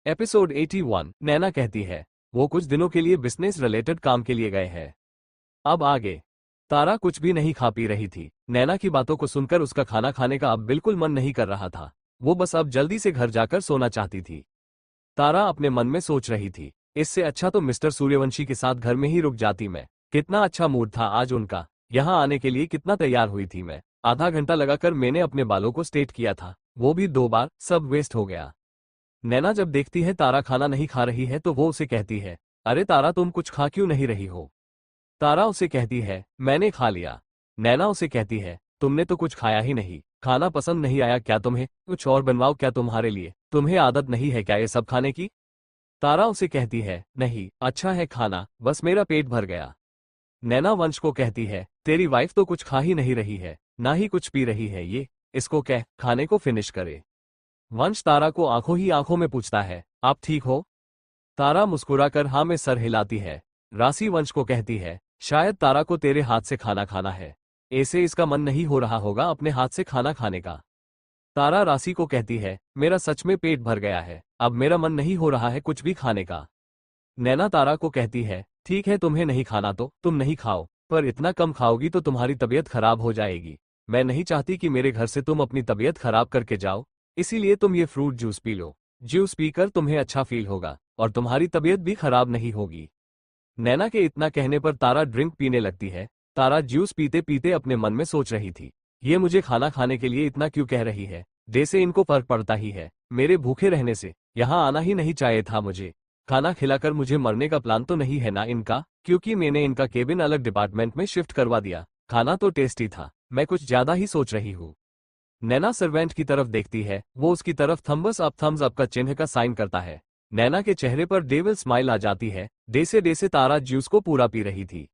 Episode 81। नैना कहती है वो कुछ दिनों के लिए बिजनेस रिलेटेड काम के लिए गए हैं। अब आगे। तारा कुछ भी नहीं खा पी रही थी। नैना की बातों को सुनकर उसका खाना खाने का अब बिल्कुल मन नहीं कर रहा था। वो बस अब जल्दी से घर जाकर सोना चाहती थी। तारा अपने मन में सोच रही थी, इससे अच्छा तो मिस्टर सूर्यवंशी के साथ घर में ही रुक जाती मैं। कितना अच्छा मूड था आज उनका। यहाँ आने के लिए कितना तैयार हुई थी मैं। आधा घंटा लगाकर मैंने अपने बालों को स्ट्रेट किया था, वो भी 2 बार, सब वेस्ट हो गया। नैना जब देखती है तारा खाना नहीं खा रही है तो वो उसे कहती है, अरे तारा तुम कुछ खा क्यों नहीं रही हो। तारा उसे कहती है, मैंने खा लिया। नैना उसे कहती है, तुमने तो कुछ खाया ही नहीं। खाना पसंद नहीं आया क्या तुम्हें? कुछ और बनवाओ क्या तुम्हारे लिए? तुम्हें आदत नहीं है क्या ये सब खाने की? तारा उसे कहती है, नहीं अच्छा है खाना, बस मेरा पेट भर गया। नैना वंश को कहती है, तेरी वाइफ तो कुछ खा ही नहीं रही है, ना ही कुछ पी रही है, ये इसको कह खाने को फिनिश करे। वंश तारा को आंखों ही आंखों में पूछता है, आप ठीक हो? तारा मुस्कुराकर हाँ में सर हिलाती है। राशि वंश को कहती है, शायद तारा को तेरे हाथ से खाना खाना है। ऐसे इसका मन नहीं हो रहा होगा अपने हाथ से खाना खाने का। तारा राशि को कहती है, मेरा सच में पेट भर गया है, अब मेरा मन नहीं हो रहा है कुछ भी खाने का। नैना तारा को कहती है, ठीक है तुम्हें नहीं खाना तो तुम नहीं खाओ, पर इतना कम खाओगी तो तुम्हारी तबीयत खराब हो जाएगी। मैं नहीं चाहती कि मेरे घर से तुम अपनी तबीयत खराब करके जाओ, इसीलिए तुम ये fruit juice P low. Juice पीकर तुम्हें अच्छा फील होगा और तुम्हारी तबीयत भी खराब नहीं होगी। नैना के इतना कहने पर तारा ड्रिंक पीने लगती है। तारा जूस पीते पीते अपने मन में सोच रही थी, ये मुझे खाना खाने के लिए इतना क्यों कह रही है, जैसे इनको फर्क पड़ता ही है मेरे भूखे रहने से। यहाँ आना ही नहीं चाहिए था मुझे। खाना खिलाकर मुझे मरने का प्लान तो नहीं है ना इनका, क्योंकि मैंने इनका केबिन अलग डिपार्टमेंट में शिफ्ट करवा दिया। खाना तो टेस्टी था, मैं कुछ ज्यादा ही सोच रही हूँ। नैना सर्वेंट की तरफ देखती है, वो उसकी तरफ थम्स अप का चिन्ह का साइन करता है। नैना के चेहरे पर डेविल स्माइल आ जाती है। जैसे जैसे तारा जूस को पूरा पी रही थी।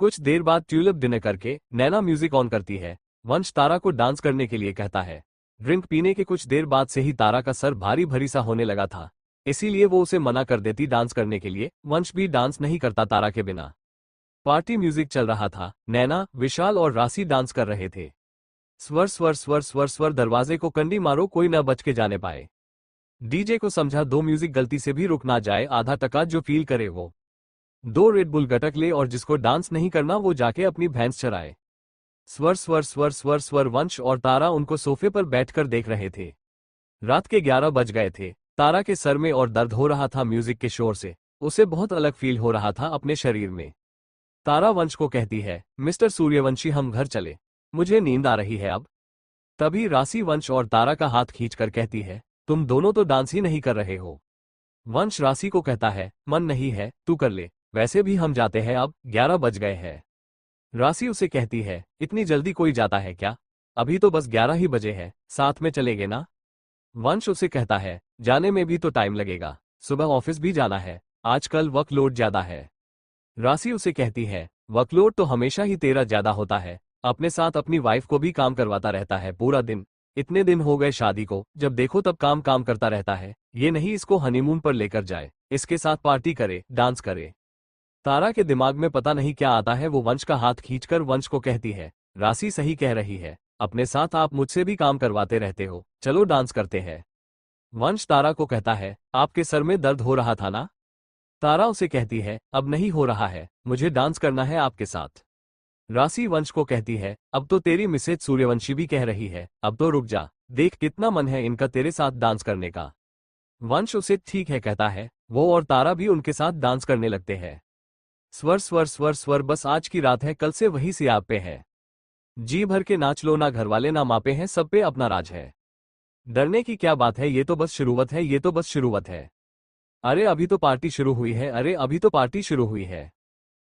कुछ देर बाद ट्यूलिप डिनर करके नैना म्यूजिक ऑन करती है। वंश तारा को डांस करने के लिए कहता है। ड्रिंक पीने के कुछ देर बाद से ही तारा का सर भारी भरी सा होने लगा था, इसीलिए वो उसे मना कर देती डांस करने के लिए। वंश भी डांस नहीं करता तारा के बिना। पार्टी म्यूजिक चल रहा था। नैना, विशाल और राशि डांस कर रहे थे। स्वर स्वर स्वर स्वर स्वर, दरवाजे को कंडी मारो कोई न बच के जाने पाए। डीजे को समझा दो म्यूजिक गलती से भी रुक ना जाए, आधा टका जो फील करे वो। 2 रेड बुल गटक ले और जिसको डांस नहीं करना वो जाके अपनी भैंस चराए। स्वर स्वर स्वर स्वर स्वर। वंश और तारा उनको सोफे पर बैठकर देख रहे थे। रात के 11 बज गए थे। तारा के सर में और दर्द हो रहा था म्यूजिक के शोर से। उसे बहुत अलग फील हो रहा था अपने शरीर में। तारा वंश को कहती है, मिस्टर सूर्यवंशी हम घर चले, मुझे नींद आ रही है अब। तभी राशि वंश और तारा का हाथ खींचकर कहती है, तुम दोनों तो डांस ही नहीं कर रहे हो। वंश राशि को कहता है, मन नहीं है, तू कर ले, वैसे भी हम जाते हैं अब 11 बज गए हैं। राशि उसे कहती है, इतनी जल्दी कोई जाता है क्या? अभी तो बस 11 ही बजे है, साथ में चलेंगे ना? वंश उसे कहता है, जाने में भी तो टाइम लगेगा, सुबह ऑफिस भी जाना है, आजकल वर्कलोड ज्यादा है। राशि उसे कहती है, वर्कलोड तो हमेशा ही तेरा ज्यादा होता है, अपने साथ अपनी वाइफ को भी काम करवाता रहता है पूरा दिन। इतने दिन हो गए शादी को, जब देखो तब काम काम करता रहता है। ये नहीं इसको हनीमून पर लेकर जाए, इसके साथ पार्टी करे, डांस करे। तारा के दिमाग में पता नहीं क्या आता है, वो वंश का हाथ खींचकर वंश को कहती है, राशि सही कह रही है, अपने साथ आप मुझसे भी काम करवाते रहते हो, चलो डांस करते हैं। वंश तारा को कहता है, आपके सर में दर्द हो रहा था ना? तारा उसे कहती है, अब नहीं हो रहा है, मुझे डांस करना है आपके साथ। राशि वंश को कहती है, अब तो तेरी मिसेज सूर्यवंशी भी कह रही है, अब तो रुक जा, देख कितना मन है इनका तेरे साथ डांस करने का। वंश उसे ठीक है कहता है। वो और तारा भी उनके साथ डांस करने लगते हैं। स्वर स्वर स्वर स्वर, बस आज की रात है, कल से वही से आप पे है। जी भर के नाच लो, ना घरवाले ना मापे हैं, सब पे अपना राज है। डरने की क्या बात है, ये तो बस शुरुआत है, ये तो बस शुरुआत है। अरे अभी तो पार्टी शुरू हुई है, अरे अभी तो पार्टी शुरू हुई है,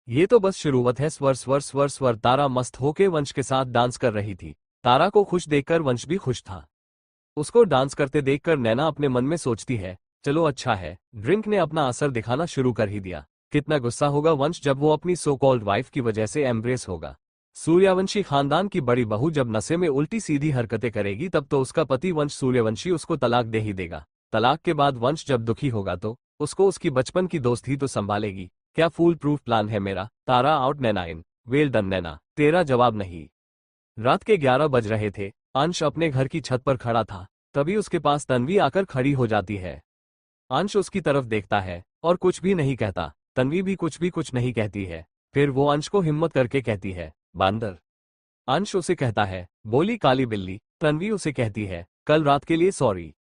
ये तो बस शुरुआत है। स्वर स्वर स्वर स्वर। तारा मस्त होके वंश के साथ डांस कर रही थी। तारा को खुश देखकर वंश भी खुश था। उसको डांस करते देखकर नैना अपने मन में सोचती है, चलो अच्छा है, ड्रिंक ने अपना असर दिखाना शुरू कर ही दिया। कितना गुस्सा होगा वंश जब वो अपनी सो कॉल्ड वाइफ की वजह से एम्ब्रेस होगा। सूर्यवंशी खानदान की बड़ी बहू जब नशे में उल्टी सीधी हरकतें करेगी तब तो उसका पति वंश सूर्यवंशी उसको तलाक दे ही देगा। तलाक के बाद वंश जब दुखी होगा तो उसको उसकी बचपन की दोस्त ही तो संभालेगी। क्या फूल प्रूफ प्लान है मेरा। तारा आउट, नैना इन। वेल डन नैना, तेरा जवाब नहीं। रात के 11 बज रहे थे। अंश अपने घर की छत पर खड़ा था, तभी उसके पास तन्वी आकर खड़ी हो जाती है। अंश उसकी तरफ देखता है और कुछ भी नहीं कहता। तन्वी भी कुछ नहीं कहती है। फिर वो अंश को हिम्मत करके कहती है, बंदर। अंश उसे कहता है, बोली काली बिल्ली। तन्वी उसे कहती है, कल रात के लिए सॉरी।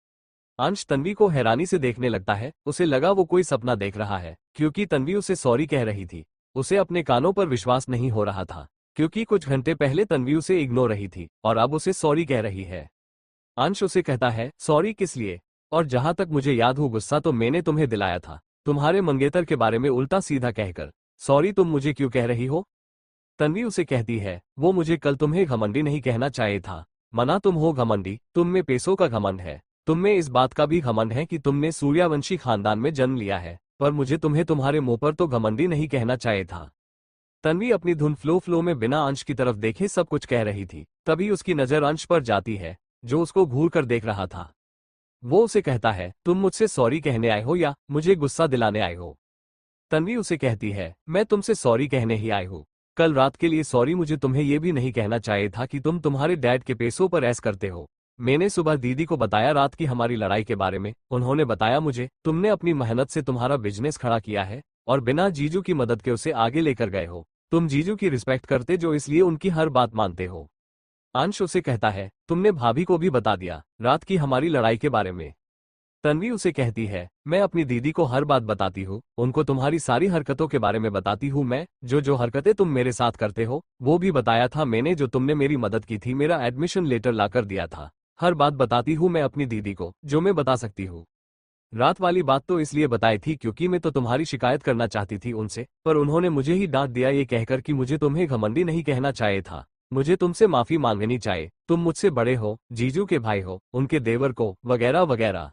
अंश तन्वी को हैरानी से देखने लगता है। उसे लगा वो कोई सपना देख रहा है, क्योंकि तन्वी उसे सॉरी कह रही थी। उसे अपने कानों पर विश्वास नहीं हो रहा था, क्योंकि कुछ घंटे पहले तन्वी उसे इग्नोर रही थी और अब उसे सॉरी कह रही है। अंश उसे कहता है, सॉरी किस लिए? और जहां तक मुझे याद हो गुस्सा तो मैंने तुम्हें दिलाया था, तुम्हारे मंगेतर के बारे में उल्टा सीधा कहकर। सॉरी तुम मुझे क्यों कह रही हो? तन्वी उसे कहती है, वो मुझे कल तुम्हें घमंडी नहीं कहना चाहिए था। मना तुम हो घमंडी, तुम में पैसों का घमंड है। तुम में इस बात का भी घमंड है कि तुमने सूर्यवंशी खानदान में जन्म लिया है, पर मुझे तुम्हें तुम्हारे मुंह पर तो घमंडी नहीं कहना चाहिए था। तन्वी अपनी धुन फ्लो में बिना अंश की तरफ देखे सब कुछ कह रही थी। तभी उसकी नजर अंश पर जाती है, जो उसको घूर कर देख रहा था। वो उसे कहता है, तुम मुझसे सॉरी कहने आए हो या मुझे गुस्सा दिलाने आए हो? तन्वी उसे कहती है, मैं तुमसे सॉरी कहने ही आई हूँ। कल रात के लिए सॉरी। मुझे तुम्हें यह भी नहीं कहना चाहिए था कि तुम तुम्हारे डैड के पैसों पर ऐश करते हो। मैंने सुबह दीदी को बताया रात की हमारी लड़ाई के बारे में। उन्होंने बताया मुझे तुमने अपनी मेहनत से तुम्हारा बिजनेस खड़ा किया है और बिना जीजू की मदद के उसे आगे लेकर गए हो। तुम जीजू की रिस्पेक्ट करते जो, इसलिए उनकी हर बात मानते हो। अंश उसे कहता है, तुमने भाभी को भी बता दिया रात की हमारी लड़ाई के बारे में? तन्वी उसे कहती है, मैं अपनी दीदी को हर बात बताती हूँ, उनको तुम्हारी सारी हरकतों के बारे में बताती हूँ। मैं जो हरकतें तुम मेरे साथ करते हो वो भी बताया था मैंने। जो तुमने मेरी मदद की थी, मेरा एडमिशन लेटर लाकर दिया था, हर बात बताती हूँ मैं अपनी दीदी को, जो मैं बता सकती हूँ। रात वाली बात तो इसलिए बताई थी क्योंकि मैं तो तुम्हारी शिकायत करना चाहती थी उनसे, पर उन्होंने मुझे ही डांट दिया ये कहकर कि मुझे तुम्हें घमंडी नहीं कहना चाहिए था, मुझे तुमसे माफी मांगनी चाहिए, तुम मुझसे बड़े हो, जीजू के भाई हो, उनके देवर को, वगैरह वगैरह।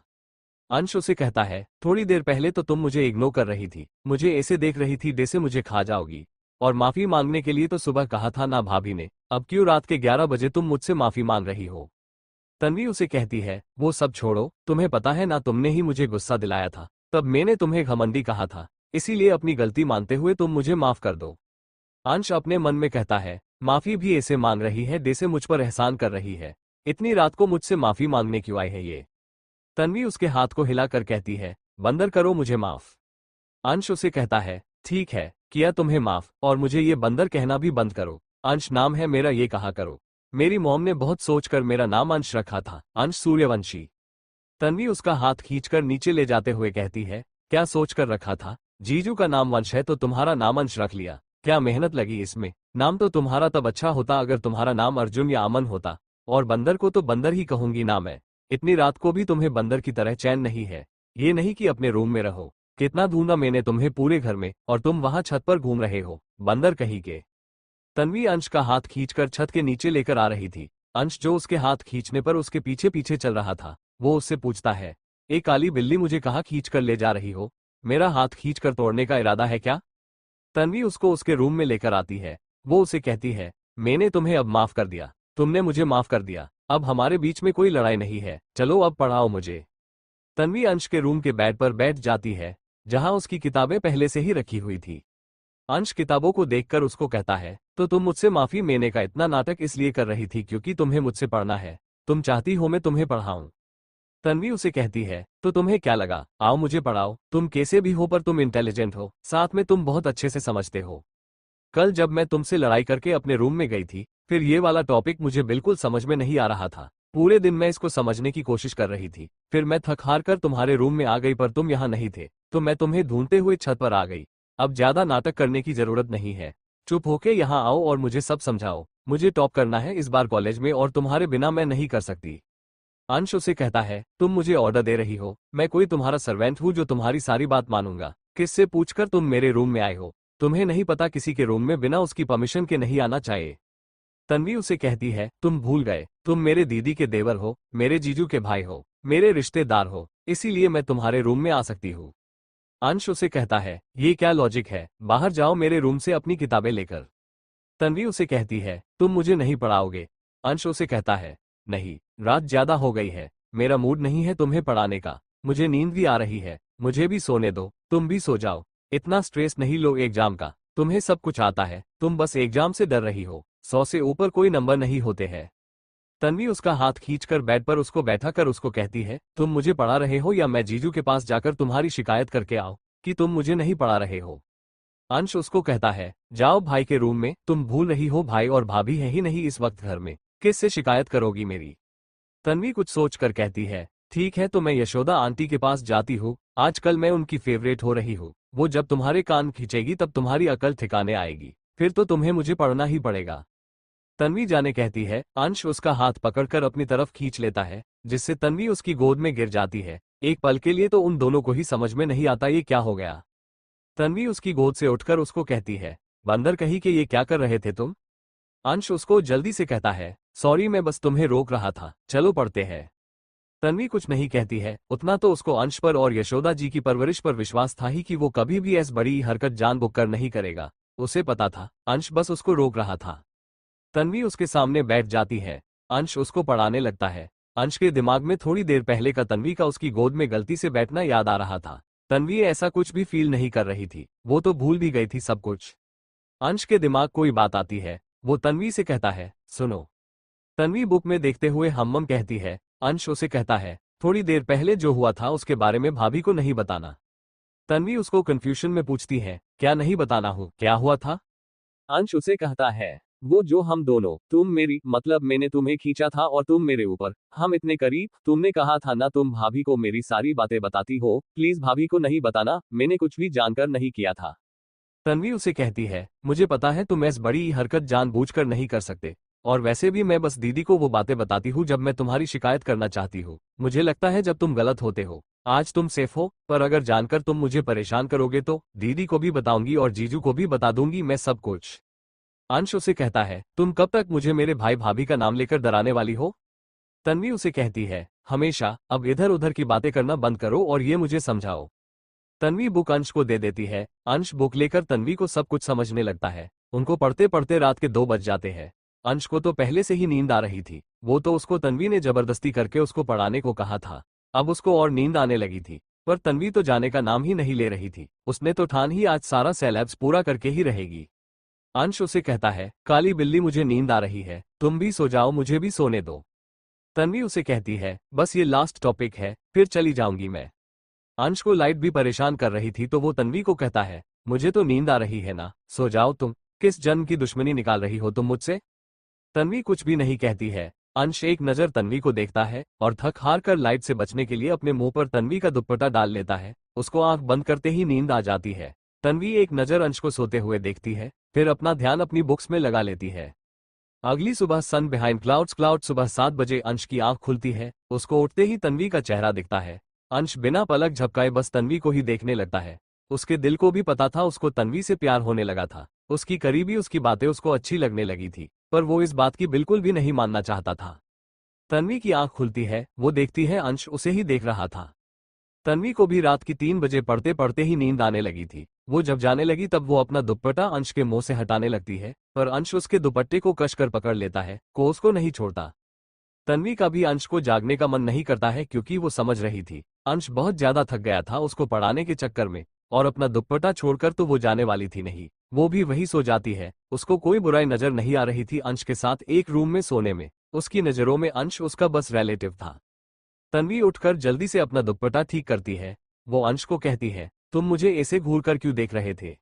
अंश उसे कहता है, थोड़ी देर पहले तो तुम मुझे इग्नोर कर रही थी, मुझे ऐसे देख रही थी जैसे मुझे खा जाओगी। और माफी मांगने के लिए तो सुबह कहा था ना भाभी ने, अब क्यों रात के 11 बजे तुम मुझसे माफी मांग रही हो? तन्वी उसे कहती है, वो सब छोड़ो, तुम्हें पता है ना तुमने ही मुझे गुस्सा दिलाया था, तब मैंने तुम्हें घमंडी कहा था, इसीलिए अपनी गलती मानते हुए तुम मुझे माफ कर दो। अंश अपने मन में कहता है, माफी भी ऐसे मांग रही है जैसे मुझ पर एहसान कर रही है। इतनी रात को मुझसे माफी मांगने क्यों आई है ये? तन्वी उसके हाथ को हिलाकर कहती है, बंदर करो मुझे माफ। अंश उसे कहता है, ठीक है, किया तुम्हें माफ, और मुझे ये बंदर कहना भी बंद करो। अंश नाम है मेरा, ये कहा करो। मेरी मॉम ने बहुत सोचकर मेरा नाम अंश रखा था, अंश सूर्यवंशी। तन्वी उसका हाथ खींचकर नीचे ले जाते हुए कहती है, क्या सोचकर रखा था? जीजू का नाम वंश है तो तुम्हारा नाम अंश रख लिया, क्या मेहनत लगी इसमें? नाम तो तुम्हारा तब अच्छा होता अगर तुम्हारा नाम अर्जुन या अमन होता, और बंदर को तो बंदर ही कहूंगी ना मैं। इतनी रात को भी तुम्हें बंदर की तरह चैन नहीं है? ये नहीं कि अपने रूम में रहो, कितना ढूंढा मैंने तुम्हें पूरे घर में, और तुम वहां छत पर घूम रहे हो, बंदर कहीं के। तन्वी अंश का हाथ खींचकर छत के नीचे लेकर आ रही थी। अंश जो उसके हाथ खींचने पर उसके पीछे पीछे चल रहा था, वो उससे पूछता है, ए काली बिल्ली, मुझे कहाँ खींचकर ले जा रही हो? मेरा हाथ खींचकर तोड़ने का इरादा है क्या? तन्वी उसको उसके रूम में लेकर आती है। वो उसे कहती है, मैंने तुम्हें अब माफ कर दिया, तुमने मुझे माफ कर दिया, अब हमारे बीच में कोई लड़ाई नहीं है, चलो अब पढ़ाओ मुझे। तन्वी अंश के रूम के बेड पर बैठ जाती है, जहां उसकी किताबें पहले से ही रखी हुई थी। अंश किताबों को देखकर उसको कहता है, तो तुम मुझसे माफी मांगने का इतना नाटक इसलिए कर रही थी क्योंकि तुम्हें मुझसे पढ़ना है, तुम चाहती हो मैं तुम्हें पढ़ाऊं? तन्वी उसे कहती है, तो तुम्हें क्या लगा, आओ मुझे पढ़ाओ, तुम कैसे भी हो पर तुम इंटेलिजेंट हो, साथ में तुम बहुत अच्छे से समझते हो। कल जब मैं तुमसे लड़ाई करके अपने रूम में गई थी, फिर ये वाला टॉपिक मुझे बिल्कुल समझ में नहीं आ रहा था। पूरे दिन मैं इसको समझने की कोशिश कर रही थी, फिर मैं थक हार कर तुम्हारे रूम में आ गई पर तुम यहाँ नहीं थे, तो मैं तुम्हें ढूंढते हुए छत पर आ गई। अब ज्यादा नाटक करने की जरूरत नहीं है, चुप होके यहाँ आओ और मुझे सब समझाओ। मुझे टॉप करना है इस बार कॉलेज में और तुम्हारे बिना मैं नहीं कर सकती। अंश उसे कहता है, तुम मुझे ऑर्डर दे रही हो? मैं कोई तुम्हारा सर्वेंट हूँ जो तुम्हारी सारी बात मानूंगा? किससे पूछकर तुम मेरे रूम में आए हो? तुम्हें नहीं पता किसी के रूम में बिना उसकी परमिशन के नहीं आना चाहिए? तन्वी उसे कहती है, तुम भूल गए, तुम मेरे दीदी के देवर हो, मेरे जीजू के भाई हो, मेरे रिश्तेदार हो, इसीलिए मैं तुम्हारे रूम में आ सकती हूँ। अंश उसे कहता है, ये क्या लॉजिक है, बाहर जाओ मेरे रूम से अपनी किताबें लेकर। तन्वी उसे कहती है, तुम मुझे नहीं पढ़ाओगे? अंश उसे कहता है, नहीं, रात ज्यादा हो गई है, मेरा मूड नहीं है तुम्हें पढ़ाने का, मुझे नींद भी आ रही है, मुझे भी सोने दो, तुम भी सो जाओ। इतना स्ट्रेस नहीं लो एग्जाम का, तुम्हें सब कुछ आता है, तुम बस एग्जाम से डर रही हो, 100 से ऊपर कोई नंबर नहीं होते हैं। तन्वी उसका हाथ खींचकर बेड पर उसको बैठा कर उसको कहती है, तुम मुझे पढ़ा रहे हो या मैं जीजू के पास जाकर तुम्हारी शिकायत करके आओ कि तुम मुझे नहीं पढ़ा रहे हो। अंश उसको कहता है, जाओ भाई के रूम में, तुम भूल रही हो भाई और भाभी है ही नहीं इस वक्त घर में, किससे शिकायत करोगी मेरी। तन्वी कुछ सोच कर कहती है, ठीक है तो मैं यशोदा आंटी के पास जाती हूँ, आजकल मैं उनकी फेवरेट हो रही हूँ, वो जब तुम्हारे कान खींचेगी तब तुम्हारी अकल ठिकाने आएगी, फिर तो तुम्हें मुझे पढ़ना ही पड़ेगा। तन्वी जाने कहती है। अंश उसका हाथ पकड़कर अपनी तरफ खींच लेता है, जिससे तन्वी उसकी गोद में गिर जाती है। एक पल के लिए तो उन दोनों को ही समझ में नहीं आता ये क्या हो गया। तन्वी उसकी गोद से उठकर उसको कहती है, बंदर कहीं के ये क्या कर रहे थे तुम। अंश उसको जल्दी से कहता है, सॉरी मैं बस तुम्हें रोक रहा था, चलो पढ़ते हैं। तन्वी कुछ नहीं कहती है, उतना तो उसको अंश पर और यशोदा जी की परवरिश पर विश्वास था ही कि वो कभी भी ऐसी बड़ी हरकत जानबूझकर नहीं करेगा। उसे पता था अंश बस उसको रोक रहा था। तन्वी उसके सामने बैठ जाती है। अंश उसको पढ़ाने लगता है। अंश के दिमाग में थोड़ी देर पहले का तन्वी का उसकी गोद में गलती से बैठना याद आ रहा था। तन्वी ऐसा कुछ भी फील नहीं कर रही थी, वो तो भूल भी गई थी सब कुछ। अंश के दिमाग कोई बात आती है, वो तन्वी से कहता है, सुनो। तन्वी बुक में देखते हुए हम्मम कहती है। अंश उसे कहता है, थोड़ी देर पहले जो हुआ था उसके बारे में भाभी को नहीं बताना। तन्वी उसको कंफ्यूजन में पूछती है, क्या नहीं बताना हो, क्या हुआ था। अंश उसे कहता है, वो जो हम दोनों, तुम मेरी मतलब मैंने तुम्हें खींचा था और तुम मेरे ऊपर, हम इतने करीब, तुमने कहा था ना तुम भाभी को मेरी सारी बातें बताती हो, प्लीज भाभी को नहीं बताना, मैंने कुछ भी जानकर नहीं किया था। तन्वी उसे कहती है, मुझे पता है तुम ऐसी बड़ी हरकत जानबूझकर नहीं कर सकते, और वैसे भी मैं बस दीदी को वो बातें बताती हूँ जब मैं तुम्हारी शिकायत करना चाहती हूँ। मुझे लगता है जब तुम गलत होते हो। आज तुम सेफ हो, पर अगर जानकर तुम मुझे परेशान करोगे तो दीदी को भी बताऊंगी और जीजू को भी बता दूंगी मैं सब कुछ। अंश उसे कहता है, तुम कब तक मुझे मेरे भाई भाभी का नाम लेकर डराने वाली हो। तन्वी उसे कहती है, हमेशा, अब इधर उधर की बातें करना बंद करो और ये मुझे समझाओ। तन्वी बुक अंश को दे देती है। अंश बुक लेकर तन्वी को सब कुछ समझने लगता है। उनको पढ़ते पढ़ते रात के 2 बज जाते हैं। अंश को तो पहले से ही नींद आ रही थी, वो तो उसको तन्वी ने जबरदस्ती करके उसको पढ़ाने को कहा था। अब उसको और नींद आने लगी थी, पर तन्वी तो जाने का नाम ही नहीं ले रही थी। उसने तो ठान ही आज सारा सिलेबस पूरा करके ही रहेगी। अंश उसे कहता है, काली बिल्ली मुझे नींद आ रही है, तुम भी सो जाओ, मुझे भी सोने दो। तन्वी उसे कहती है, बस ये लास्ट टॉपिक है, फिर चली जाऊंगी मैं। अंश को लाइट भी परेशान कर रही थी तो वो तन्वी को कहता है, मुझे तो नींद आ रही है ना, सो जाओ तुम, किस जन्म की दुश्मनी निकाल रही हो तुम मुझसे। तन्वी कुछ भी नहीं कहती है। अंश एक नजर तन्वी को देखता है और थक हार कर लाइट से बचने के लिए अपने मुंह पर तन्वी का दुपट्टा डाल लेता है। उसको आंख बंद करते ही नींद आ जाती है। तन्वी एक नजर अंश को सोते हुए देखती है, फिर अपना ध्यान अपनी बुक्स में लगा लेती है। अगली सुबह सन बिहाइंड क्लाउड्स सुबह 7 बजे अंश की आंख खुलती है। उसको उठते ही तन्वी का चेहरा दिखता है। अंश बिना पलक झपकाए बस तन्वी को ही देखने लगता है। उसके दिल को भी पता था उसको तन्वी से प्यार होने लगा था। उसकी करीबी, उसकी बातें उसको अच्छी लगने लगी थी, पर वो इस बात की बिल्कुल भी नहीं मानना चाहता था। तन्वी की आंख खुलती है, वो देखती है अंश उसे ही देख रहा था। तन्वी को भी रात की 3 बजे पढ़ते पढ़ते ही नींद आने लगी थी। वो जब जाने लगी तब वो अपना दुपट्टा अंश के मुंह से हटाने लगती है, पर अंश उसके दुपट्टे को कसकर पकड़ लेता है, को उसको नहीं छोड़ता। तन्वी का भी अंश को जागने का मन नहीं करता है क्योंकि वो समझ रही थी अंश बहुत ज्यादा थक गया था उसको पढ़ाने के चक्कर में, और अपना दुपट्टा छोड़कर तो वो जाने वाली थी नहीं, वो भी वही सो जाती है। उसको कोई बुराई नजर नहीं आ रही थी अंश के साथ एक रूम में सोने में। उसकी नजरों में अंश उसका बस रिलेटिव था। तन्वी उठकर जल्दी से अपना दुपट्टा ठीक करती है। वो अंश को कहती है, तुम मुझे ऐसे घूरकर क्यों देख रहे थे।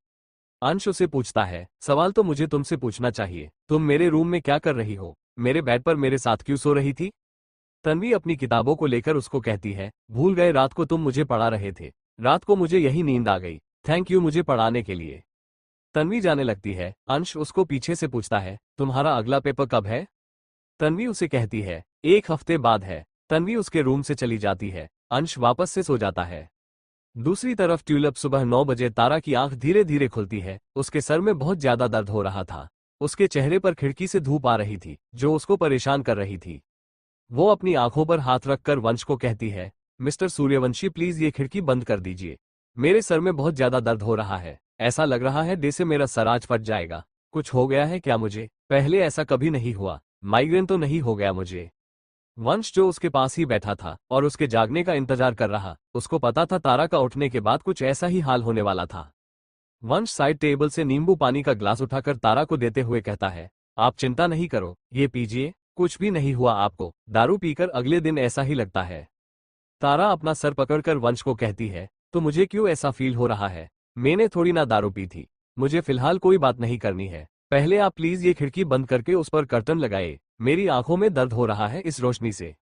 अंश उसे पूछता है, सवाल तो मुझे तुमसे पूछना चाहिए, तुम मेरे रूम में क्या कर रही हो, मेरे बेड पर मेरे साथ क्यों सो रही थी। तन्वी अपनी किताबों को लेकर उसको कहती है, भूल गए रात को तुम मुझे पढ़ा रहे थे, रात को मुझे यही नींद आ गई, थैंक यू मुझे पढ़ाने के लिए। तन्वी जाने लगती है। अंश उसको पीछे से पूछता है, तुम्हारा अगला पेपर कब है। तन्वी उसे कहती है, 1 हफ्ते बाद है। तन्वी उसके रूम से चली जाती है। अंश वापस से सो जाता है। दूसरी तरफ ट्यूलिप सुबह 9 बजे तारा की आंख धीरे धीरे खुलती है। उसके सर में बहुत ज्यादा दर्द हो रहा था। उसके चेहरे पर खिड़की से धूप आ रही थी जो उसको परेशान कर रही थी। वो अपनी आंखों पर हाथ रखकर वंश को कहती है, मिस्टर सूर्यवंशी प्लीज ये खिड़की बंद कर दीजिए, मेरे सर में बहुत ज्यादा दर्द हो रहा है, ऐसा लग रहा है जैसे मेरा सर आज फट जाएगा। कुछ हो गया है क्या मुझे, पहले ऐसा कभी नहीं हुआ, माइग्रेन तो नहीं हो गया मुझे। वंश जो उसके पास ही बैठा था और उसके जागने का इंतजार कर रहा, उसको पता था तारा का उठने के बाद कुछ ऐसा ही हाल होने वाला था। वंश साइड टेबल से नींबू पानी का ग्लास उठाकर तारा को देते हुए कहता है, आप चिंता नहीं करो, ये पीजिए, कुछ भी नहीं हुआ आपको, दारू पीकर अगले दिन ऐसा ही लगता है। तारा अपना सर पकड़कर वंश को कहती है, तो मुझे क्यों ऐसा फील हो रहा है? मैंने थोड़ी ना दारू पी थी। मुझे फिलहाल कोई बात नहीं करनी है। पहले आप प्लीज ये खिड़की बंद करके उस पर कर्टन लगाए, मेरी आंखों में दर्द हो रहा है इस रोशनी से।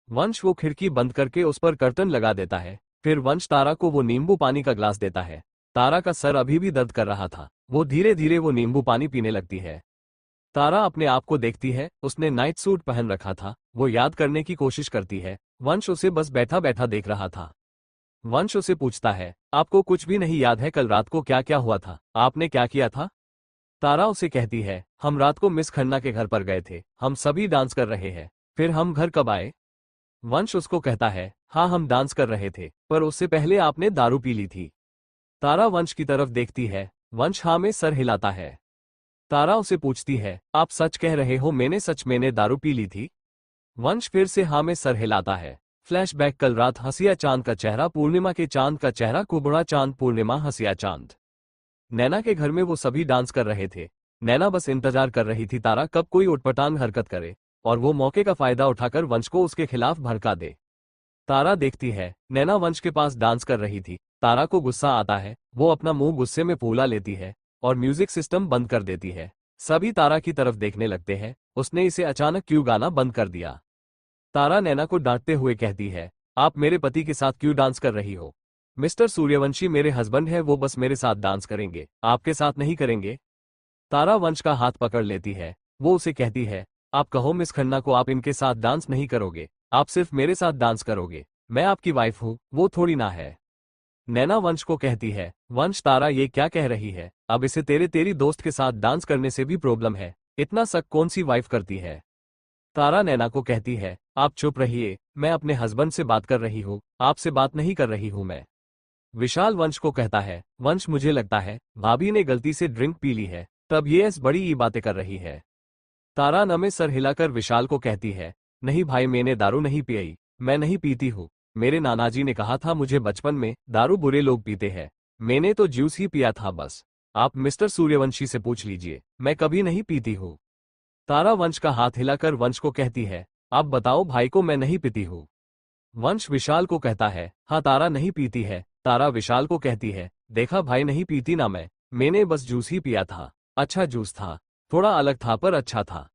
वंश वो खिड़की बंद करके उस पर कर्टन लगा देता है। फिर वंश तारा को वो नींबू पानी का ग्लास देता है। तारा का सर अभी भी दर्द कर रहा था। वो धीरे धीरे वो नींबू पानी पीने लगती है। तारा अपने आप को देखती है, उसने नाइट सूट पहन रखा था। वो याद करने की कोशिश करती है। वंश उसे बस बैठा बैठा देख रहा था। वंश उसे पूछता है, आपको कुछ भी नहीं याद है कल रात को क्या क्या हुआ था? आपने क्या किया था? तारा उसे कहती है, हम रात को मिस खन्ना के घर पर गए थे, हम सभी डांस कर रहे हैं। फिर हम घर कब आए? वंश उसको कहता है, हाँ हम डांस कर रहे थे, पर उससे पहले आपने दारू पी ली थी। तारा वंश की तरफ देखती है। वंश हाँ में सर हिलाता है। तारा उसे पूछती है, आप सच कह रहे हो मैंने दारू पी ली थी? वंश फिर से हाँ में सर हिलाता है। फ्लैशबैक, कल रात हंसिया चांद का चेहरा, पूर्णिमा के चांद का चेहरा, कुबड़ा चांद, पूर्णिमा, हंसिया चांद। नैना के घर में वो सभी डांस कर रहे थे। नैना बस इंतजार कर रही थी तारा कब कोई उटपटांग हरकत करे और वो मौके का फायदा उठाकर वंश को उसके खिलाफ भड़का दे। तारा देखती है, नैना वंश के पास डांस कर रही थी। तारा को गुस्सा आता है। वो अपना मुंह गुस्से में फूला लेती है और म्यूजिक सिस्टम बंद कर देती है। सभी तारा की तरफ देखने लगते हैं, उसने इसे अचानक क्यों गाना बंद कर दिया? तारा नैना को डांटते हुए कहती है, आप मेरे पति के साथ क्यों डांस कर रही हो? मिस्टर सूर्यवंशी मेरे हस्बैंड है, वो बस मेरे साथ डांस करेंगे, आपके साथ नहीं करेंगे। तारा वंश का हाथ पकड़ लेती है। वो उसे कहती है, आप कहो मिस खन्ना को आप इनके साथ डांस नहीं करोगे, आप सिर्फ मेरे साथ डांस करोगे। मैं आपकी वाइफ हूँ, वो थोड़ी ना है। नैना वंश को कहती है, वंश तारा ये क्या कह रही है? अब इसे तेरी दोस्त के साथ डांस करने से भी प्रॉब्लम है, इतना शक कौन सी वाइफ करती है? तारा नैना को कहती है, आप चुप रहिए, मैं अपने हस्बैंड से बात कर रही हूँ, आपसे बात नहीं कर रही हूँ मैं। विशाल वंश को कहता है, वंश मुझे लगता है भाभी ने गलती से ड्रिंक पी ली है, तब ये ऐसी बड़ी बातें कर रही है। तारा नमे सर हिलाकर विशाल को कहती है, नहीं भाई मैंने दारू नहीं पियाई, मैं नहीं पीती हूँ। मेरे नानाजी ने कहा था मुझे बचपन में दारू बुरे लोग पीते हैं, मैंने तो जूस ही पिया था बस। आप मिस्टर सूर्यवंशी से पूछ लीजिए, मैं कभी नहीं पीती हूँ। तारा वंश का हाथ हिलाकर वंश को कहती है, आप बताओ भाई को मैं नहीं पीती हूँ। वंश विशाल को कहता है, हाँ तारा नहीं पीती है। तारा विशाल को कहती है, देखा भाई नहीं पीती ना मैंने बस जूस ही पिया था। अच्छा जूस था, थोड़ा अलग था पर अच्छा था।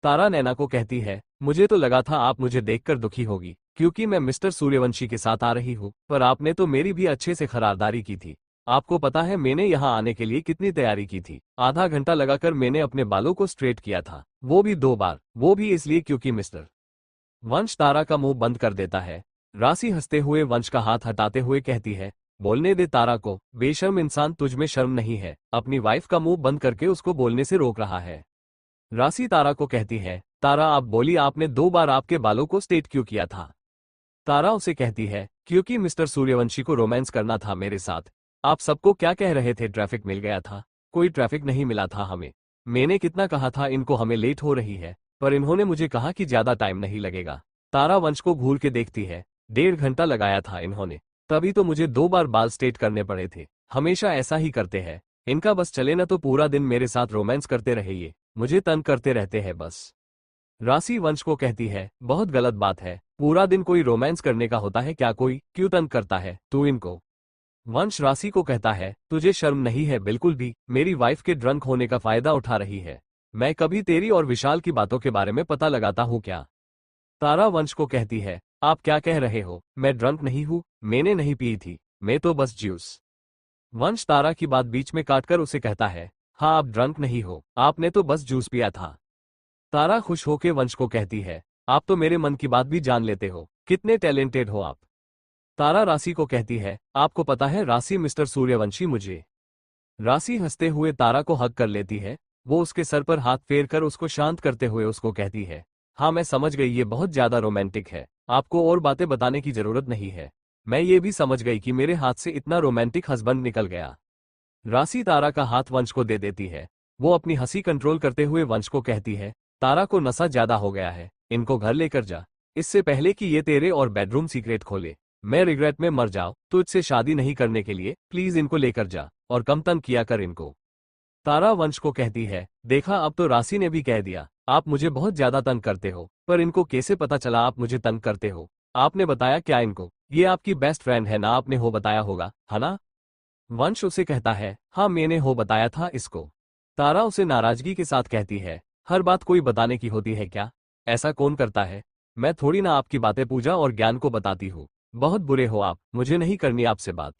तारा नैना को कहती है, मुझे तो लगा था आप मुझे देखकर दुखी होगी क्योंकि मैं मिस्टर सूर्यवंशी के साथ आ रही हूँ, पर आपने तो मेरी भी अच्छे से खरीदारी की थी। आपको पता है मैंने यहाँ आने के लिए कितनी तैयारी की थी? आधा घंटा लगाकर मैंने अपने बालों को स्ट्रेट किया था, वो भी 2 बार, वो भी इसलिए क्योंकि मिस्टर वंश। तारा का मुंह बंद कर देता है। राशि हंसते हुए वंश का हाथ हटाते हुए कहती है, बोलने दे तारा को, बेशर्म इंसान, तुझ में शर्म नहीं है, अपनी वाइफ का मुंह बंद करके उसको बोलने से रोक रहा है। राशि तारा को कहती है, तारा आप बोली, आपने 2 बार आपके बालों को स्ट्रेट क्यों किया था? तारा उसे कहती है, क्योंकि मिस्टर सूर्यवंशी को रोमांस करना था मेरे साथ। आप सबको क्या कह रहे थे? ट्रैफिक मिल गया था? कोई ट्रैफिक नहीं मिला था हमें। मैंने कितना कहा था इनको हमें लेट हो रही है, पर इन्होंने मुझे कहा कि ज्यादा टाइम नहीं लगेगा। तारा वंश को घूर के देखती है, 1.5 घंटा लगाया था इन्होंने, तभी तो मुझे 2 बार बाल स्ट्रेट करने पड़े थे। हमेशा ऐसा ही करते हैं, इनका बस चले न तो पूरा दिन मेरे साथ रोमांस करते रहे, ये मुझे तंग करते रहते हैं बस। राशि वंश को कहती है, बहुत गलत बात है, पूरा दिन कोई रोमांस करने का होता है क्या? कोई क्यों तंग करता है तू इनको? वंश राशि को कहता है, तुझे शर्म नहीं है बिल्कुल भी? मेरी वाइफ के ड्रंक होने का फायदा उठा रही है। मैं कभी तेरी और विशाल की बातों के बारे में पता लगाता हूँ क्या? तारा वंश को कहती है, आप क्या कह रहे हो? मैं ड्रंक नहीं हूँ, मैंने नहीं पी थी, मैं तो बस जूस। वंश तारा की बात बीच में काटकर उसे कहता है, हाँ आप ड्रंक नहीं हो, आपने तो बस जूस पिया था। तारा खुश होकर वंश को कहती है, आप तो मेरे मन की बात भी जान लेते हो, कितने टैलेंटेड हो आप। तारा राशि को कहती है, आपको पता है राशि, मिस्टर सूर्यवंशी मुझे। राशि हंसते हुए तारा को हग कर लेती है। वो उसके सर पर हाथ फेर कर उसको शांत करते हुए उसको कहती है, हाँ मैं समझ गई, ये बहुत ज्यादा रोमांटिक है, आपको और बातें बताने की जरूरत नहीं है। मैं ये भी समझ गई कि मेरे हाथ से इतना रोमांटिक हस्बैंड निकल गया। राशि तारा का हाथ वंश को दे देती है। वो अपनी हंसी कंट्रोल करते हुए वंश को कहती है, तारा को नशा ज्यादा हो गया है, इनको घर लेकर जा, इससे पहले कि ये तेरे और बेडरूम सीक्रेट खोले, मैं रिग्रेट में मर जाऊं। तुझसे शादी नहीं करने के लिए प्लीज इनको लेकर जा और कम तंग किया कर इनको। तारा वंश को कहती है, देखा अब तो राशि ने भी कह दिया, आप मुझे बहुत ज्यादा तंग करते हो, पर इनको कैसे पता चला आप मुझे तंग करते हो? आपने बताया क्या इनको? ये आपकी बेस्ट फ्रेंड है ना, आपने हो बताया होगा, है ना? वंश उसे कहता है, हाँ मैंने हो बताया था इसको। तारा उसे नाराजगी के साथ कहती है, हर बात कोई बताने की होती है क्या? ऐसा कौन करता है? मैं थोड़ी ना आपकी बातें पूजा और ज्ञान को बताती हूँ। बहुत बुरे हो आप, मुझे नहीं करनी आपसे बात।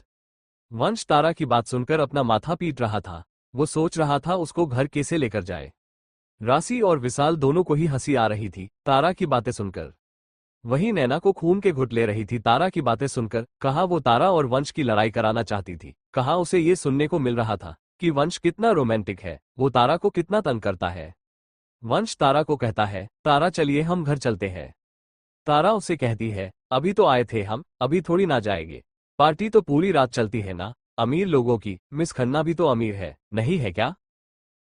वंश तारा की बात सुनकर अपना माथा पीट रहा था। वो सोच रहा था उसको घर कैसे लेकर जाए। राशि और विशाल दोनों को ही हंसी आ रही थी तारा की बातें सुनकर। वहीं नैना को खून के घुट ले रही थी तारा की बातें सुनकर। कहा वो तारा और वंश की लड़ाई कराना चाहती थी, कहा उसे ये सुनने को मिल रहा था कि वंश कितना रोमांटिक है, वो तारा को कितना तंग करता है। वंश तारा को कहता है, तारा चलिए हम घर चलते हैं। तारा उसे कहती है, अभी तो आए थे हम, अभी थोड़ी ना जाएंगे। पार्टी तो पूरी रात चलती है ना, अमीर लोगों की। मिस खन्ना भी तो अमीर है, नहीं है क्या?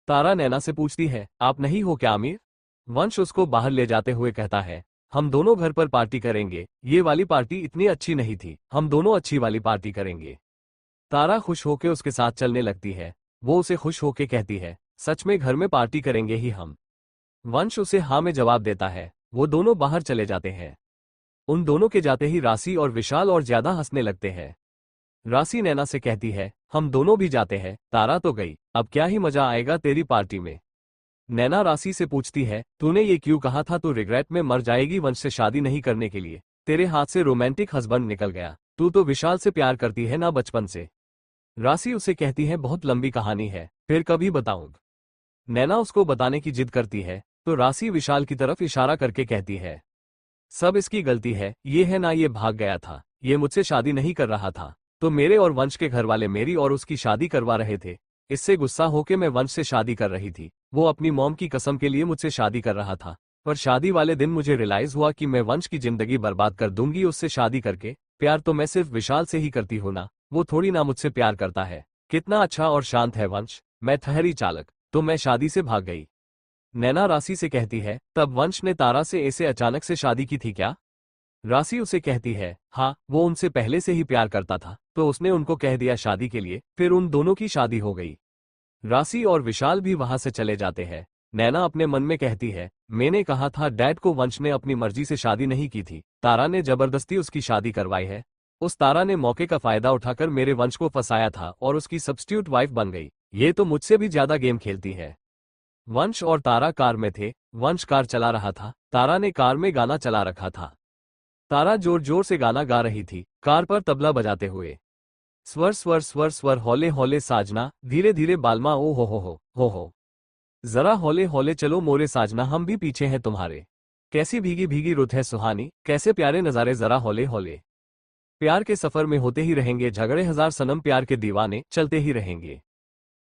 तारा नैना से पूछती है, आप नहीं हो क्या अमीर? वंश उसको बाहर ले जाते हुए कहता है, हम दोनों घर पर पार्टी करेंगे, ये वाली पार्टी इतनी अच्छी नहीं थी, हम दोनों अच्छी वाली पार्टी करेंगे। तारा खुश होकर उसके साथ चलने लगती है। वो उसे खुश होकर कहती है, सच में घर में पार्टी करेंगे ही हम? वंश उसे हाँ में जवाब देता है। वो दोनों बाहर चले जाते हैं। उन दोनों के जाते ही राशि और विशाल और ज्यादा हंसने लगते हैं। राशि नैना से कहती है, हम दोनों भी जाते हैं, तारा तो गई, अब क्या ही मजा आएगा तेरी पार्टी में। नैना राशि से पूछती है, तूने ये क्यों कहा था तू रिग्रेट में मर जाएगी वंश से शादी नहीं करने के लिए? तेरे हाथ से रोमांटिक हस्बैंड निकल गया, तू तो विशाल से प्यार करती है ना बचपन से। राशि उसे कहती है, बहुत लंबी कहानी है, फिर कभी बताऊंगा। नैना उसको बताने की जिद करती है, तो राशि विशाल की तरफ इशारा करके कहती है, सब इसकी गलती है, ये है ना ये भाग गया था, ये मुझसे शादी नहीं कर रहा था, तो मेरे और वंश के घर वाले मेरी और उसकी शादी करवा रहे थे। इससे गुस्सा होके मैं वंश से शादी कर रही थी। वो अपनी मॉम की कसम के लिए मुझसे शादी कर रहा था, पर शादी वाले दिन मुझे रियलाइज हुआ कि मैं वंश की जिंदगी बर्बाद कर दूंगी उससे शादी करके। प्यार तो मैं सिर्फ विशाल से ही करती हूँ ना, वो थोड़ी ना मुझसे प्यार करता है। कितना अच्छा और शांत है वंश, मैं ठहरी चालक, तो मैं शादी से भाग गई। नैना राशि से कहती है, तब वंश ने तारा से ऐसे अचानक से शादी की थी क्या? राशि उसे कहती है, हाँ वो उनसे पहले से ही प्यार करता था, तो उसने उनको कह दिया शादी के लिए, फिर उन दोनों की शादी हो गई। राशि और विशाल भी वहां से चले जाते हैं। नैना अपने मन में कहती है, मैंने कहा था डैड को वंश ने अपनी मर्जी से शादी नहीं की थी, तारा ने जबरदस्ती उसकी शादी करवाई है। उस तारा ने मौके का फायदा उठाकर मेरे वंश को फंसाया था और उसकी सब्स्टिट्यूट वाइफ बन गई। ये तो मुझसे भी ज्यादा गेम खेलती है। वंश और तारा कार में थे। वंश कार चला रहा था, तारा ने कार में गाना चला रखा था। तारा जोर जोर से गाना गा रही थी, कार पर तबला बजाते हुए। स्वर स्वर स्वर स्वर हौले हौले साजना, धीरे धीरे बालमा, ओ हो। जरा हौले हौले चलो मोरे साजना, हम भी पीछे हैं तुम्हारे। कैसी भीगी भीगी रुत है सुहानी, कैसे प्यारे नजारे, जरा हौले हौले। प्यार के सफर में होते ही रहेंगे झगड़े हजार सनम, प्यार के दीवाने चलते ही रहेंगे।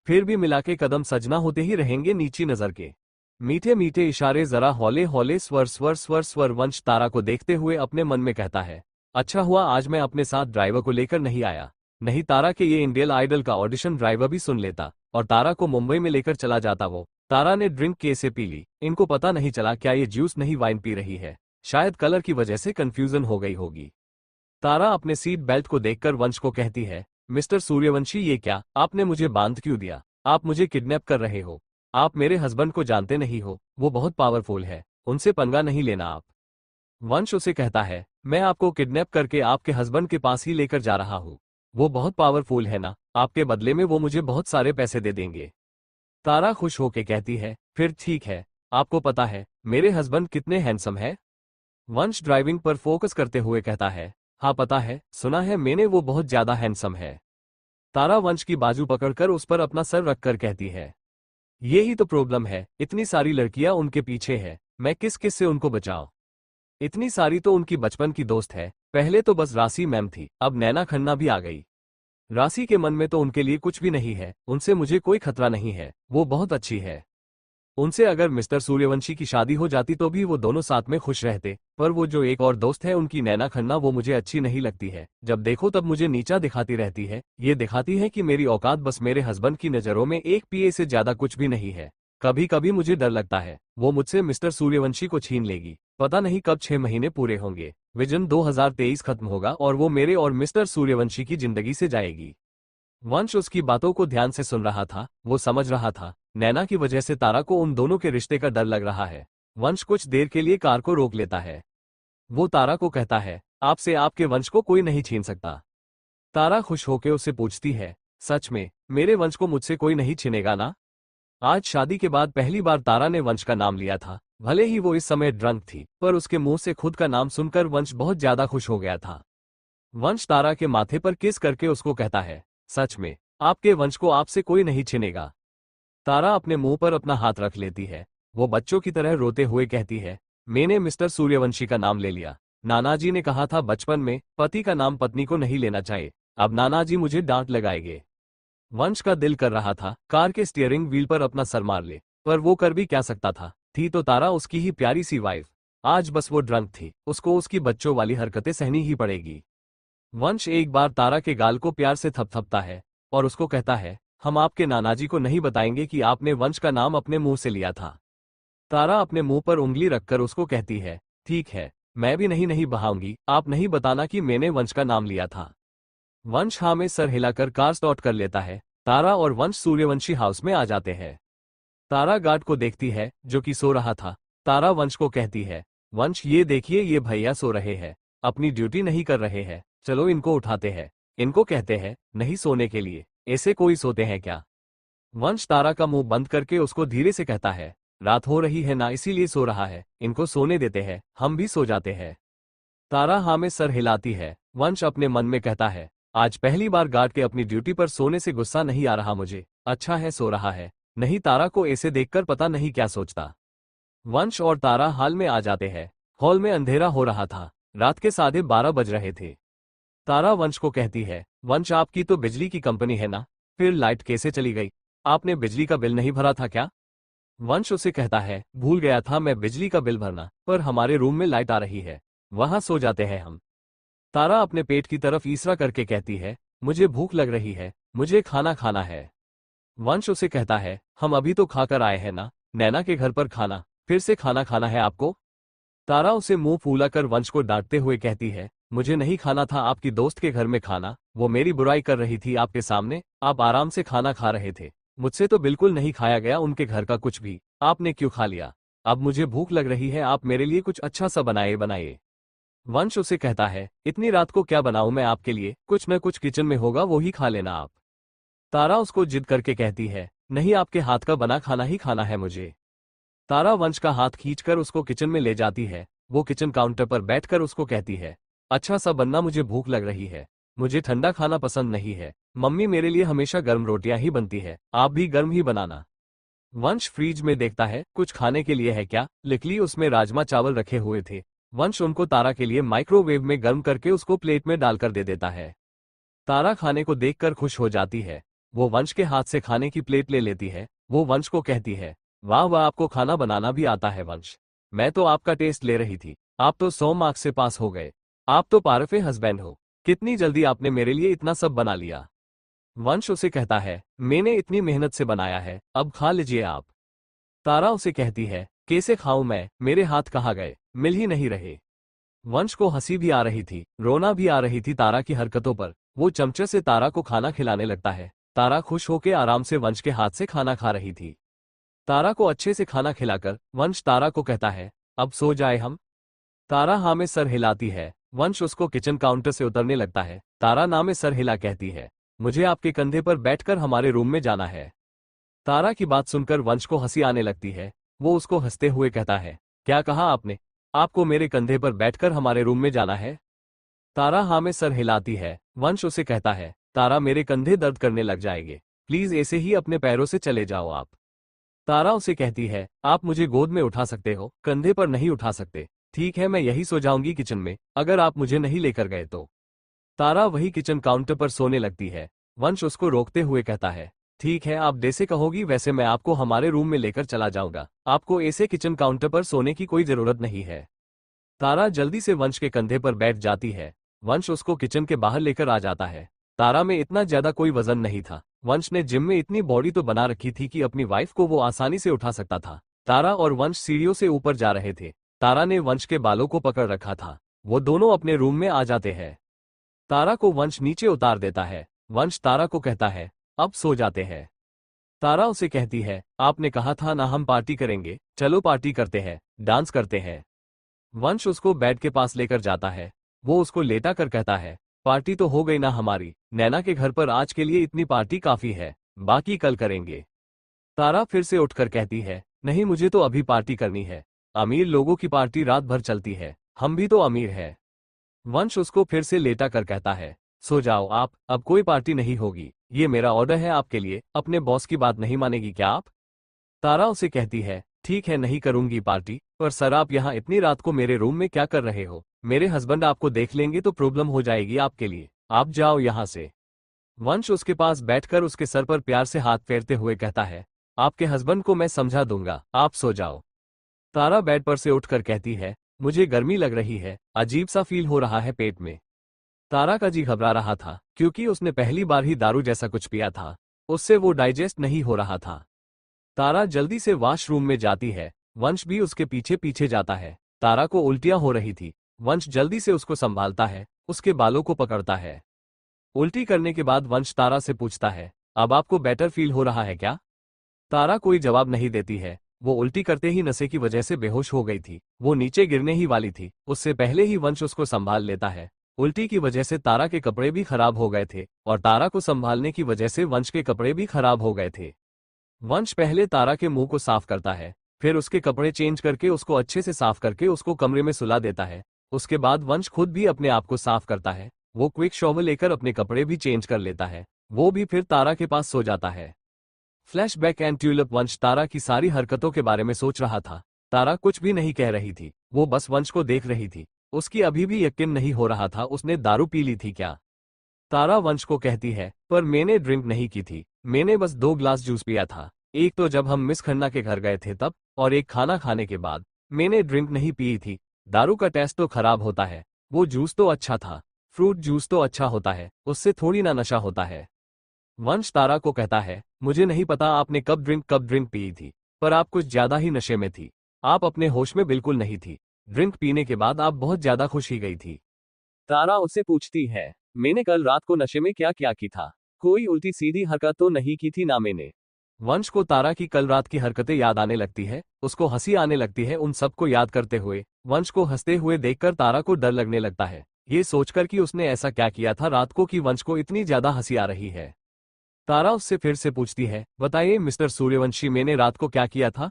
फिर भी मिला के कदम सजना, होते ही रहेंगे नीची नजर के। मीठे मीठे इशारे, जरा हौले हौले स्वर स्वर स्वर स्वर। वंश तारा को देखते हुए अपने मन में कहता है, अच्छा हुआ आज मैं अपने साथ ड्राइवर को लेकर नहीं आया, नहीं तारा के ये इंडियन आइडल का ऑडिशन ड्राइवर भी सुन लेता और तारा को मुंबई में लेकर चला जाता। वो तारा ने ड्रिंक कैसे पी ली, इनको पता नहीं चला क्या ये जूस नहीं वाइन पी रही है, शायद कलर की वजह से कंफ्यूजन हो गई होगी। तारा अपने सीट बेल्ट को देखकर वंश को कहती है, मिस्टर सूर्यवंशी ये क्या, आपने मुझे बांध क्यों दिया? आप मुझे किडनैप कर रहे हो। आप मेरे हस्बैंड को जानते नहीं हो, वो बहुत पावरफुल है, उनसे पंगा नहीं लेना आप। वंश उसे कहता है, मैं आपको किडनैप करके आपके हस्बैंड के पास ही लेकर जा रहा हूँ। वो बहुत पावरफुल है ना, आपके बदले में वो मुझे बहुत सारे पैसे दे देंगे। तारा खुश होके कहती है, फिर ठीक है। आपको पता है मेरे हस्बैंड कितने हैंडसम है? वंश ड्राइविंग पर फोकस करते हुए कहता है, हाँ पता है, सुना है मैंने, वो बहुत ज्यादा हैंडसम है। तारा वंश की बाजू पकड़कर उस पर अपना सर रखकर कहती है, ये ही तो प्रॉब्लम है, इतनी सारी लड़कियां उनके पीछे है, मैं किस किस से उनको बचाऊं? इतनी सारी तो उनकी बचपन की दोस्त है, पहले तो बस राशि मैम थी, अब नैना खन्ना भी आ गई। राशि के मन में तो उनके लिए कुछ भी नहीं है, उनसे मुझे कोई खतरा नहीं है, वो बहुत अच्छी है। उनसे अगर मिस्टर सूर्यवंशी की शादी हो जाती तो भी वो दोनों साथ में खुश रहते, पर वो जो एक और दोस्त है उनकी नैना खन्ना, वो मुझे अच्छी नहीं लगती है। जब देखो तब मुझे नीचा दिखाती रहती है, ये दिखाती है कि मेरी औकात बस मेरे हस्बैंड की नज़रों में एक पीए से ज्यादा कुछ भी नहीं है। कभी कभी मुझे डर लगता है वो मुझसे मिस्टर सूर्यवंशी को छीन लेगी। पता नहीं कब 6 महीने पूरे होंगे, विजन 2023 खत्म होगा और वो मेरे और मिस्टर सूर्यवंशी की जिंदगी से जाएगी। वंश उसकी बातों को ध्यान से सुन रहा था। वो समझ रहा था नैना की वजह से तारा को उन दोनों के रिश्ते का डर लग रहा है। वंश कुछ देर के लिए कार को रोक लेता है। वो तारा को कहता है, आपसे आपके वंश को कोई नहीं छीन सकता। तारा खुश होकर उससे पूछती है, सच में मेरे वंश को मुझसे कोई नहीं छीनेगा ना? आज शादी के बाद पहली बार तारा ने वंश का नाम लिया था। भले ही वो इस समय ड्रंक थी, पर उसके मुंह से खुद का नाम सुनकर वंश बहुत ज्यादा खुश हो गया था। वंश तारा के माथे पर किस करके उसको कहता है, सच में आपके वंश को आपसे कोई नहीं छीनेगा। तारा अपने मुंह पर अपना हाथ रख लेती है। वो बच्चों की तरह रोते हुए कहती है, मैंने मिस्टर सूर्यवंशी का नाम ले लिया। नानाजी ने कहा था बचपन में पति का नाम पत्नी को नहीं लेना चाहिए। अब नानाजी मुझे डांट लगाएंगे। वंश का दिल कर रहा था कार के स्टीयरिंग व्हील पर अपना सर मार ले, पर वो कर भी क्या सकता था। थी तो तारा उसकी ही प्यारी सी वाइफ। आज बस वो ड्रंक थी, उसको उसकी बच्चों वाली हरकतें सहनी ही पड़ेगी। वंश एक बार तारा के गाल को प्यार से थपथपता है और उसको कहता है, हम आपके नानाजी को नहीं बताएंगे कि आपने वंश का नाम अपने मुंह से लिया था। तारा अपने मुंह पर उंगली रखकर उसको कहती है, ठीक है, मैं भी नहीं बहाऊंगी, आप नहीं बताना कि मैंने वंश का नाम लिया था। वंश हाँ में सर हिलाकर कार स्टार्ट कर लेता है। तारा और वंश सूर्यवंशी हाउस में आ जाते हैं। तारा गार्ड को देखती है जो कि सो रहा था। तारा वंश को कहती है, वंश ये देखिए ये भैया सो रहे हैं, अपनी ड्यूटी नहीं कर रहे हैं, चलो इनको उठाते हैं। इनको कहते हैं नहीं सोने के लिए, ऐसे कोई सोते हैं क्या? वंश तारा का मुंह बंद करके उसको धीरे से कहता है, रात हो रही है ना इसीलिए सो रहा है, इनको सोने देते हैं, हम भी सो जाते हैं। तारा हाँ में सर हिलाती है। वंश अपने मन में कहता है, आज पहली बार गार्ड के अपनी ड्यूटी पर सोने से गुस्सा नहीं आ रहा मुझे, अच्छा है सो रहा है, नहीं तारा को ऐसे देखकर पता नहीं क्या सोचता। वंश और तारा हॉल में आ जाते हैं। हॉल में अंधेरा हो रहा था, रात के 12:30 बज रहे थे। तारा वंश को कहती है, वंश आपकी तो बिजली की कंपनी है ना, फिर लाइट कैसे चली गई? आपने बिजली का बिल नहीं भरा था क्या? वंश उसे कहता है, भूल गया था मैं बिजली का बिल भरना, पर हमारे रूम में लाइट आ रही है, वहां सो जाते हैं हम। तारा अपने पेट की तरफ इशारा करके कहती है, मुझे भूख लग रही है, मुझे खाना खाना है। वंश उसे कहता है, हम अभी तो खाकर आए हैं ना, नैना के घर पर खाना, फिर से खाना खाना है आपको? तारा उसे मुंह फूलाकर वंश को डांटते हुए कहती है, मुझे नहीं खाना था आपकी दोस्त के घर में खाना, वो मेरी बुराई कर रही थी आपके सामने, आप आराम से खाना खा रहे थे, मुझसे तो बिल्कुल नहीं खाया गया उनके घर का कुछ भी, आपने क्यों खा लिया? अब मुझे भूख लग रही है, आप मेरे लिए कुछ अच्छा सा बनाइए। वंश उसे कहता है, इतनी रात को क्या बनाऊं मैं आपके लिए, कुछ न कुछ किचन में होगा वो ही खा लेना आप। तारा उसको जिद करके कहती है, नहीं आपके हाथ का बना खाना ही खाना है मुझे। तारा वंश का हाथ खींचकर उसको किचन में ले जाती है। वो किचन काउंटर पर बैठकर उसको कहती है, अच्छा सा बनना, मुझे भूख लग रही है, मुझे ठंडा खाना पसंद नहीं है, मम्मी मेरे लिए हमेशा गर्म रोटियां ही बनती है, आप भी गर्म ही बनाना। वंश फ्रीज में देखता है कुछ खाने के लिए है क्या, लिखली उसमें राजमा चावल रखे हुए थे। वंश उनको तारा के लिए माइक्रोवेव में गर्म करके उसको प्लेट में डालकर दे देता है। तारा खाने को देखकर खुश हो जाती है। वो वंश के हाथ से खाने की प्लेट ले लेती है। वो वंश को कहती है, वाह वाह आपको खाना बनाना भी आता है वंश, मैं तो आपका टेस्ट ले रही थी, आप तो 100 मार्क्स से पास हो गए, आप तो पारफे हस्बैंड हो, कितनी जल्दी आपने मेरे लिए इतना सब बना लिया। वंश उसे कहता है, मैंने इतनी मेहनत से बनाया है, अब खा लीजिए आप। तारा उसे कहती है, कैसे खाऊं मैं, मेरे हाथ कहाँ गए, मिल ही नहीं रहे। वंश को हंसी भी आ रही थी, रोना भी आ रही थी तारा की हरकतों पर। वो चमचे से तारा को खाना खिलाने लगता है। तारा खुश होकर आराम से वंश के हाथ से खाना खा रही थी। तारा को अच्छे से खाना खिलाकर वंश तारा को कहता है, अब सो जाए हम। तारा हाँ में सर हिलाती है। वंश उसको किचन काउंटर से उतरने लगता है। तारा ना में सर हिला कहती है, मुझे आपके कंधे पर बैठकर हमारे रूम में जाना है। तारा की बात सुनकर वंश को हंसी आने लगती है। वो उसको हंसते हुए कहता है, क्या कहा आपने, आपको मेरे कंधे पर बैठकर हमारे रूम में जाना है? तारा हाँ में सर हिलाती है। वंश उसे कहता है, तारा मेरे कंधे दर्द करने लग जाएंगे, प्लीज ऐसे ही अपने पैरों से चले जाओ आप। तारा उसे कहती है, आप मुझे गोद में उठा सकते हो, कंधे पर नहीं उठा सकते। ठीक है मैं यही सो जाऊंगी किचन में, अगर आप मुझे नहीं लेकर गए तो। तारा वही किचन काउंटर पर सोने लगती है। वंश उसको रोकते हुए कहता है, ठीक है आप जैसे कहोगी वैसे मैं आपको हमारे रूम में लेकर चला जाऊंगा, आपको ऐसे किचन काउंटर पर सोने की कोई जरूरत नहीं है। तारा जल्दी से वंश के कंधे पर बैठ जाती है। वंश उसको किचन के बाहर लेकर आ जाता है। तारा में इतना ज्यादा कोई वजन नहीं था। वंश ने जिम में इतनी बॉडी तो बना रखी थी कि अपनी वाइफ को वो आसानी से उठा सकता था। तारा और वंश सीढ़ियों से ऊपर जा रहे थे। तारा ने वंश के बालों को पकड़ रखा था। वो दोनों अपने रूम में आ जाते हैं। तारा को वंश नीचे उतार देता है। वंश तारा को कहता है, अब सो जाते हैं। तारा उसे कहती है, आपने कहा था ना हम पार्टी करेंगे, चलो पार्टी करते हैं, डांस करते हैं। वंश उसको बेड के पास लेकर जाता है। वो उसको लेटा कर कहता है, पार्टी तो हो गई ना हमारी, नैना के घर पर आज के लिए इतनी पार्टी काफी है, बाकी कल करेंगे। तारा फिर से उठकर कहती है, नहीं मुझे तो अभी पार्टी करनी है, अमीर लोगों की पार्टी रात भर चलती है, हम भी तो अमीर है। वंश उसको फिर से लेटा कर कहता है, सो जाओ आप, अब कोई पार्टी नहीं होगी, ये मेरा ऑर्डर है आपके लिए, अपने बॉस की बात नहीं मानेगी क्या आप? तारा उसे कहती है, ठीक है नहीं करूंगी पार्टी, पर सर आप यहाँ इतनी रात को मेरे रूम में क्या कर रहे हो? मेरे हस्बैंड आपको देख लेंगे तो प्रॉब्लम हो जाएगी आपके लिए, आप जाओ यहाँ से। वंश उसके पास बैठकर उसके सर पर प्यार से हाथ फेरते हुए कहता है, आपके हस्बैंड को मैं समझा दूंगा, आप सो जाओ। तारा बेड पर से उठकर कहती है, मुझे गर्मी लग रही है, अजीब सा फील हो रहा है पेट में। तारा का जी घबरा रहा था क्योंकि उसने पहली बार ही दारू जैसा कुछ पिया था, उससे वो डाइजेस्ट नहीं हो रहा था। तारा जल्दी से वॉशरूम में जाती है, वंश भी उसके पीछे पीछे जाता है। तारा को उल्टियां हो रही थी, वंश जल्दी से उसको संभालता है, उसके बालों को पकड़ता है। उल्टी करने के बाद वंश तारा से पूछता है, अब आपको बेटर फील हो रहा है क्या? तारा कोई जवाब नहीं देती है। वो उल्टी करते ही नशे की वजह से बेहोश हो गई थी, वो नीचे गिरने ही वाली थी, उससे पहले ही वंश उसको संभाल लेता है। उल्टी की वजह से तारा के कपड़े भी खराब हो गए थे और तारा को संभालने की वजह से वंश के कपड़े भी खराब हो गए थे। वंश पहले तारा के मुंह को साफ करता है, फिर उसके कपड़े चेंज करके उसको अच्छे से साफ करके उसको कमरे में सुला देता है। उसके बाद वंश खुद भी अपने आप को साफ करता है, वो क्विक शॉवर लेकर अपने कपड़े भी चेंज कर लेता है, वो भी फिर तारा के पास सो जाता है। Flashback and tulip. वंश तारा की सारी हरकतों के बारे में सोच रहा था। तारा कुछ भी नहीं कह रही थी, वो बस वंश को देख रही थी। उसकी अभी भी यकीन नहीं हो रहा था उसने दारू पी ली थी क्या। तारा वंश को कहती है, पर मैंने ड्रिंक नहीं की थी, मैंने बस 2 ग्लास जूस पिया था, एक तो जब हम मिस खन्ना के घर गए थे तब, और एक खाना खाने के बाद। मैंने ड्रिंक नहीं पी थी, दारू का टेस्ट तो खराब होता है, वो जूस तो अच्छा था, फ्रूट जूस तो अच्छा होता है, उससे थोड़ी ना नशा होता है। वंश तारा को कहता है, मुझे नहीं पता आपने कब ड्रिंक पी थी, पर आप कुछ ज्यादा ही नशे में थी, आप अपने होश में बिल्कुल नहीं थी, ड्रिंक पीने के बाद आप बहुत ज्यादा खुश ही गई थी। तारा उससे पूछती है, मैंने कल रात को नशे में क्या क्या की था? कोई उल्टी सीधी हरकत तो नहीं की थी ना मैंने? वंश को तारा की कल रात की हरकतें याद आने लगती है, उसको हंसी आने लगती है उन सबको याद करते हुए। वंश को हंसते हुए देखकर तारा को डर लगने लगता है, ये सोचकर कि उसने ऐसा क्या किया था रात को कि वंश को इतनी ज्यादा हंसी आ रही है। तारा उससे फिर से पूछती है, बताइए मिस्टर सूर्यवंशी मैंने रात को क्या किया था?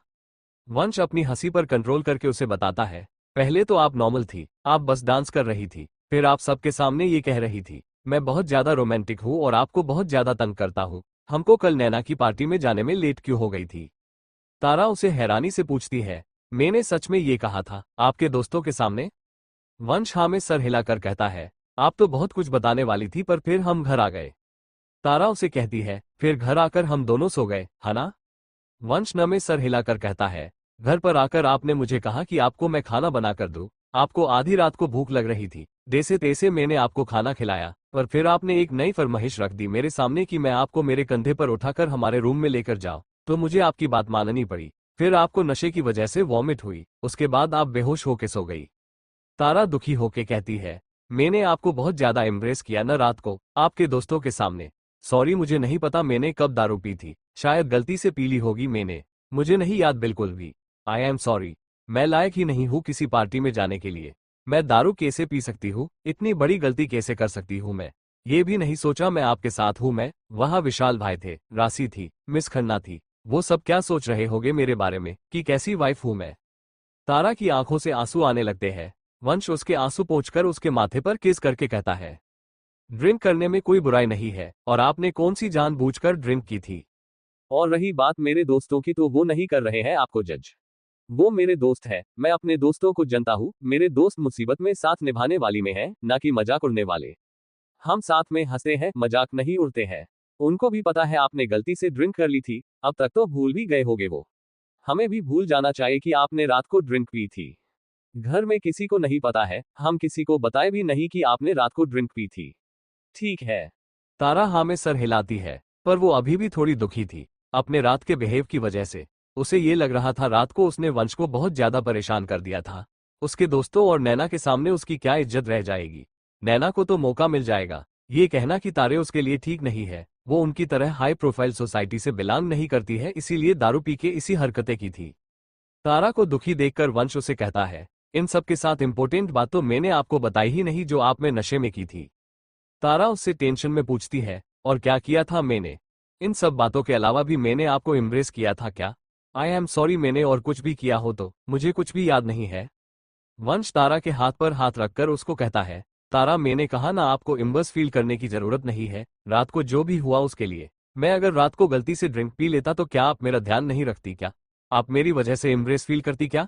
वंश अपनी हंसी पर कंट्रोल करके उसे बताता है, पहले तो आप नॉर्मल थी, आप बस डांस कर रही थी, फिर आप सबके सामने ये कह रही थी, मैं बहुत ज्यादा रोमांटिक हूँ और आपको बहुत ज्यादा तंग करता हूँ, हमको कल नैना की पार्टी में जाने में लेट क्यों हो गई थी? तारा उसे हैरानी से पूछती है, मैंने सच में ये कहा था आपके दोस्तों के सामने? वंश हाँ में सर हिलाकर कहता है, आप तो बहुत कुछ बताने वाली थी पर फिर हम घर आ गए। तारा उसे कहती है, फिर घर आकर हम दोनों सो गए, है ना? वंश न में सर हिलाकर कहता है, घर पर आकर आपने मुझे कहा कि आपको मैं खाना बना कर दूं, आपको आधी रात को भूख लग रही थी, जैसे तैसे मैंने आपको खाना खिलाया, पर फिर आपने एक नई फरमाइश रख दी मेरे सामने कि मैं आपको मेरे कंधे पर उठाकर हमारे रूम में लेकर जाऊं, तो मुझे आपकी बात माननी पड़ी। फिर आपको नशे की वजह से वॉमिट हुई, उसके बाद आप बेहोश होके सो गई। तारा दुखी होके कहती है, मैंने आपको बहुत ज्यादा एम्ब्रेस किया न रात को, आपके दोस्तों के सामने। सॉरी मुझे नहीं पता मैंने कब दारू पी थी, शायद गलती से पी ली होगी मैंने, मुझे नहीं याद बिल्कुल भी। आई एम सॉरी, मैं लायक ही नहीं हूँ किसी पार्टी में जाने के लिए, मैं दारू कैसे पी सकती हूँ, इतनी बड़ी गलती कैसे कर सकती हूँ मैं? ये भी नहीं सोचा मैं आपके साथ हूँ, मैं वहाँ विशाल भाई थे, राशि थी, मिस खन्ना थी, वो सब क्या सोच रहे होगे मेरे बारे में कि कैसी वाइफ हूँ मैं? तारा की आंखों से आंसू आने लगते हैं। वंश उसके आंसू पोंछकर उसके माथे पर किस करके कहता है, ड्रिंक करने में कोई बुराई नहीं है, और आपने कौन सी जानबूझकर ड्रिंक की थी? और रही बात मेरे दोस्तों की, तो वो नहीं कर रहे हैं आपको जज, वो मेरे दोस्त है, मैं अपने दोस्तों को जानता हूँ, मेरे दोस्त मुसीबत में साथ निभाने वाली में है, ना कि मजाक उड़ने वाले। हम साथ में हंसते हैं, मजाक नहीं उड़ते हैं। उनको भी पता है आपने गलती से ड्रिंक कर ली थी, अब तक तो भूल भी गए होगे वो। हमें भी भूल जाना चाहिए कि आपने रात को ड्रिंक पी थी। घर में किसी को नहीं पता है, हम किसी को बताए भी नहीं कि आपने रात को ड्रिंक पी थी, ठीक है? तारा हाँ में सर हिलाती है, पर वो अभी भी थोड़ी दुखी थी अपने रात के बिहेव की वजह से। उसे ये लग रहा था रात को उसने वंश को बहुत ज्यादा परेशान कर दिया था, उसके दोस्तों और नैना के सामने उसकी क्या इज्जत रह जाएगी। नैना को तो मौका मिल जाएगा, ये कहना कि तारे उसके लिए ठीक नहीं है, वो उनकी तरह हाई प्रोफाइल सोसाइटी से बिलोंग नहीं करती है, इसीलिए दारू पी के इसी हरकतें की थी। तारा को दुखी देखकर वंश उसे कहता है, इन सब के साथ इंपॉर्टेंट बात तो मैंने आपको बताई ही नहीं जो आप में नशे में की थी। तारा उससे टेंशन में पूछती है, और क्या किया था मैंने? इन सब बातों के अलावा भी मैंने आपको इम्प्रेस किया था क्या? आई एम सॉरी, मैंने और कुछ भी किया हो तो मुझे कुछ भी याद नहीं है। वंश तारा के हाथ पर हाथ रखकर उसको कहता है, तारा मैंने कहा ना आपको इम्बस फील करने की जरूरत नहीं है, रात को जो भी हुआ उसके लिए। मैं अगर रात को गलती से ड्रिंक पी लेता तो क्या आप मेरा ध्यान नहीं रखती क्या? आप मेरी वजह से इम्प्रेस फील करती क्या?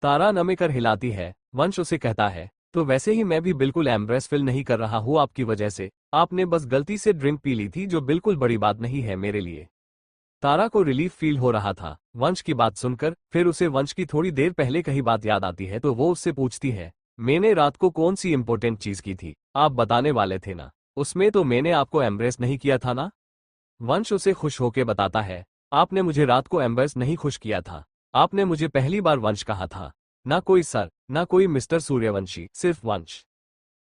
तारा नमे कर हिलाती है। वंश उसे कहता है, तो वैसे ही मैं भी बिल्कुल एम्ब्रेस फील नहीं कर रहा हूँ आपकी वजह से, आपने बस गलती से ड्रिंक पी ली थी जो बिल्कुल बड़ी बात नहीं है मेरे लिए। तारा को रिलीफ फील हो रहा था वंश की बात सुनकर, फिर उसे वंश की थोड़ी देर पहले कही बात याद आती है तो वो उससे पूछती है, मैंने रात को कौन सी इंपॉर्टेंट चीज की थी, आप बताने वाले थे ना? उसमें तो मैंने आपको एम्ब्रेस नहीं किया था ना? वंश उसे खुश होकर बताता है, आपने मुझे रात को एम्ब्रेस नहीं खुश किया था, आपने मुझे पहली बार वंश कहा था, ना कोई सर, ना कोई मिस्टर सूर्यवंशी, सिर्फ वंश।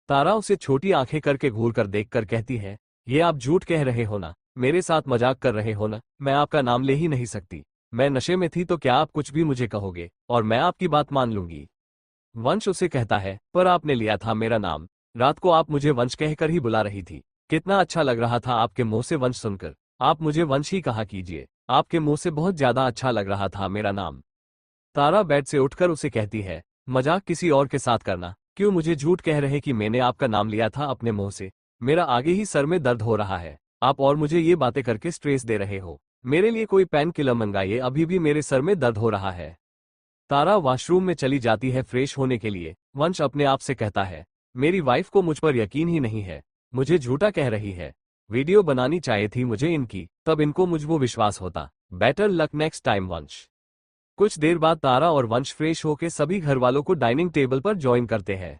तारा उसे छोटी आंखें करके घूर कर देखकर कहती है, ये आप झूठ कह रहे हो ना? मेरे साथ मजाक कर रहे हो ना? मैं आपका नाम ले ही नहीं सकती। मैं नशे में थी तो क्या आप कुछ भी मुझे कहोगे और मैं आपकी बात मान लूंगी? वंश उसे कहता है, पर आपने लिया था मेरा नाम। रात को आप मुझे वंश कहकर ही बुला रही थी। कितना अच्छा लग रहा था आपके मुंह से वंश सुनकर। आप मुझे वंश ही कहा कीजिए, आपके मुंह से बहुत ज्यादा अच्छा लग रहा था मेरा नाम। तारा बेड से उठकर उसे कहती है, मजाक किसी और के साथ करना, क्यों मुझे झूठ कह रहे कि मैंने आपका नाम लिया था अपने मुंह से? मेरा आगे ही सर में दर्द हो रहा है, आप और मुझे ये बातें करके स्ट्रेस दे रहे हो। मेरे लिए कोई पेन किलर मंगाइए, अभी भी मेरे सर में दर्द हो रहा है। तारा वॉशरूम में चली जाती है फ्रेश होने के लिए। वंश अपने आप से कहता है, मेरी वाइफ को मुझ पर यकीन ही नहीं है, मुझे झूठा कह रही है। वीडियो बनानी चाहिए थी मुझे इनकी, तब इनको मुझ वो विश्वास होता। बेटर लक नेक्स्ट टाइम वंश। कुछ देर बाद तारा और वंश फ्रेश होकर सभी घर वालों को डाइनिंग टेबल पर ज्वाइन करते हैं।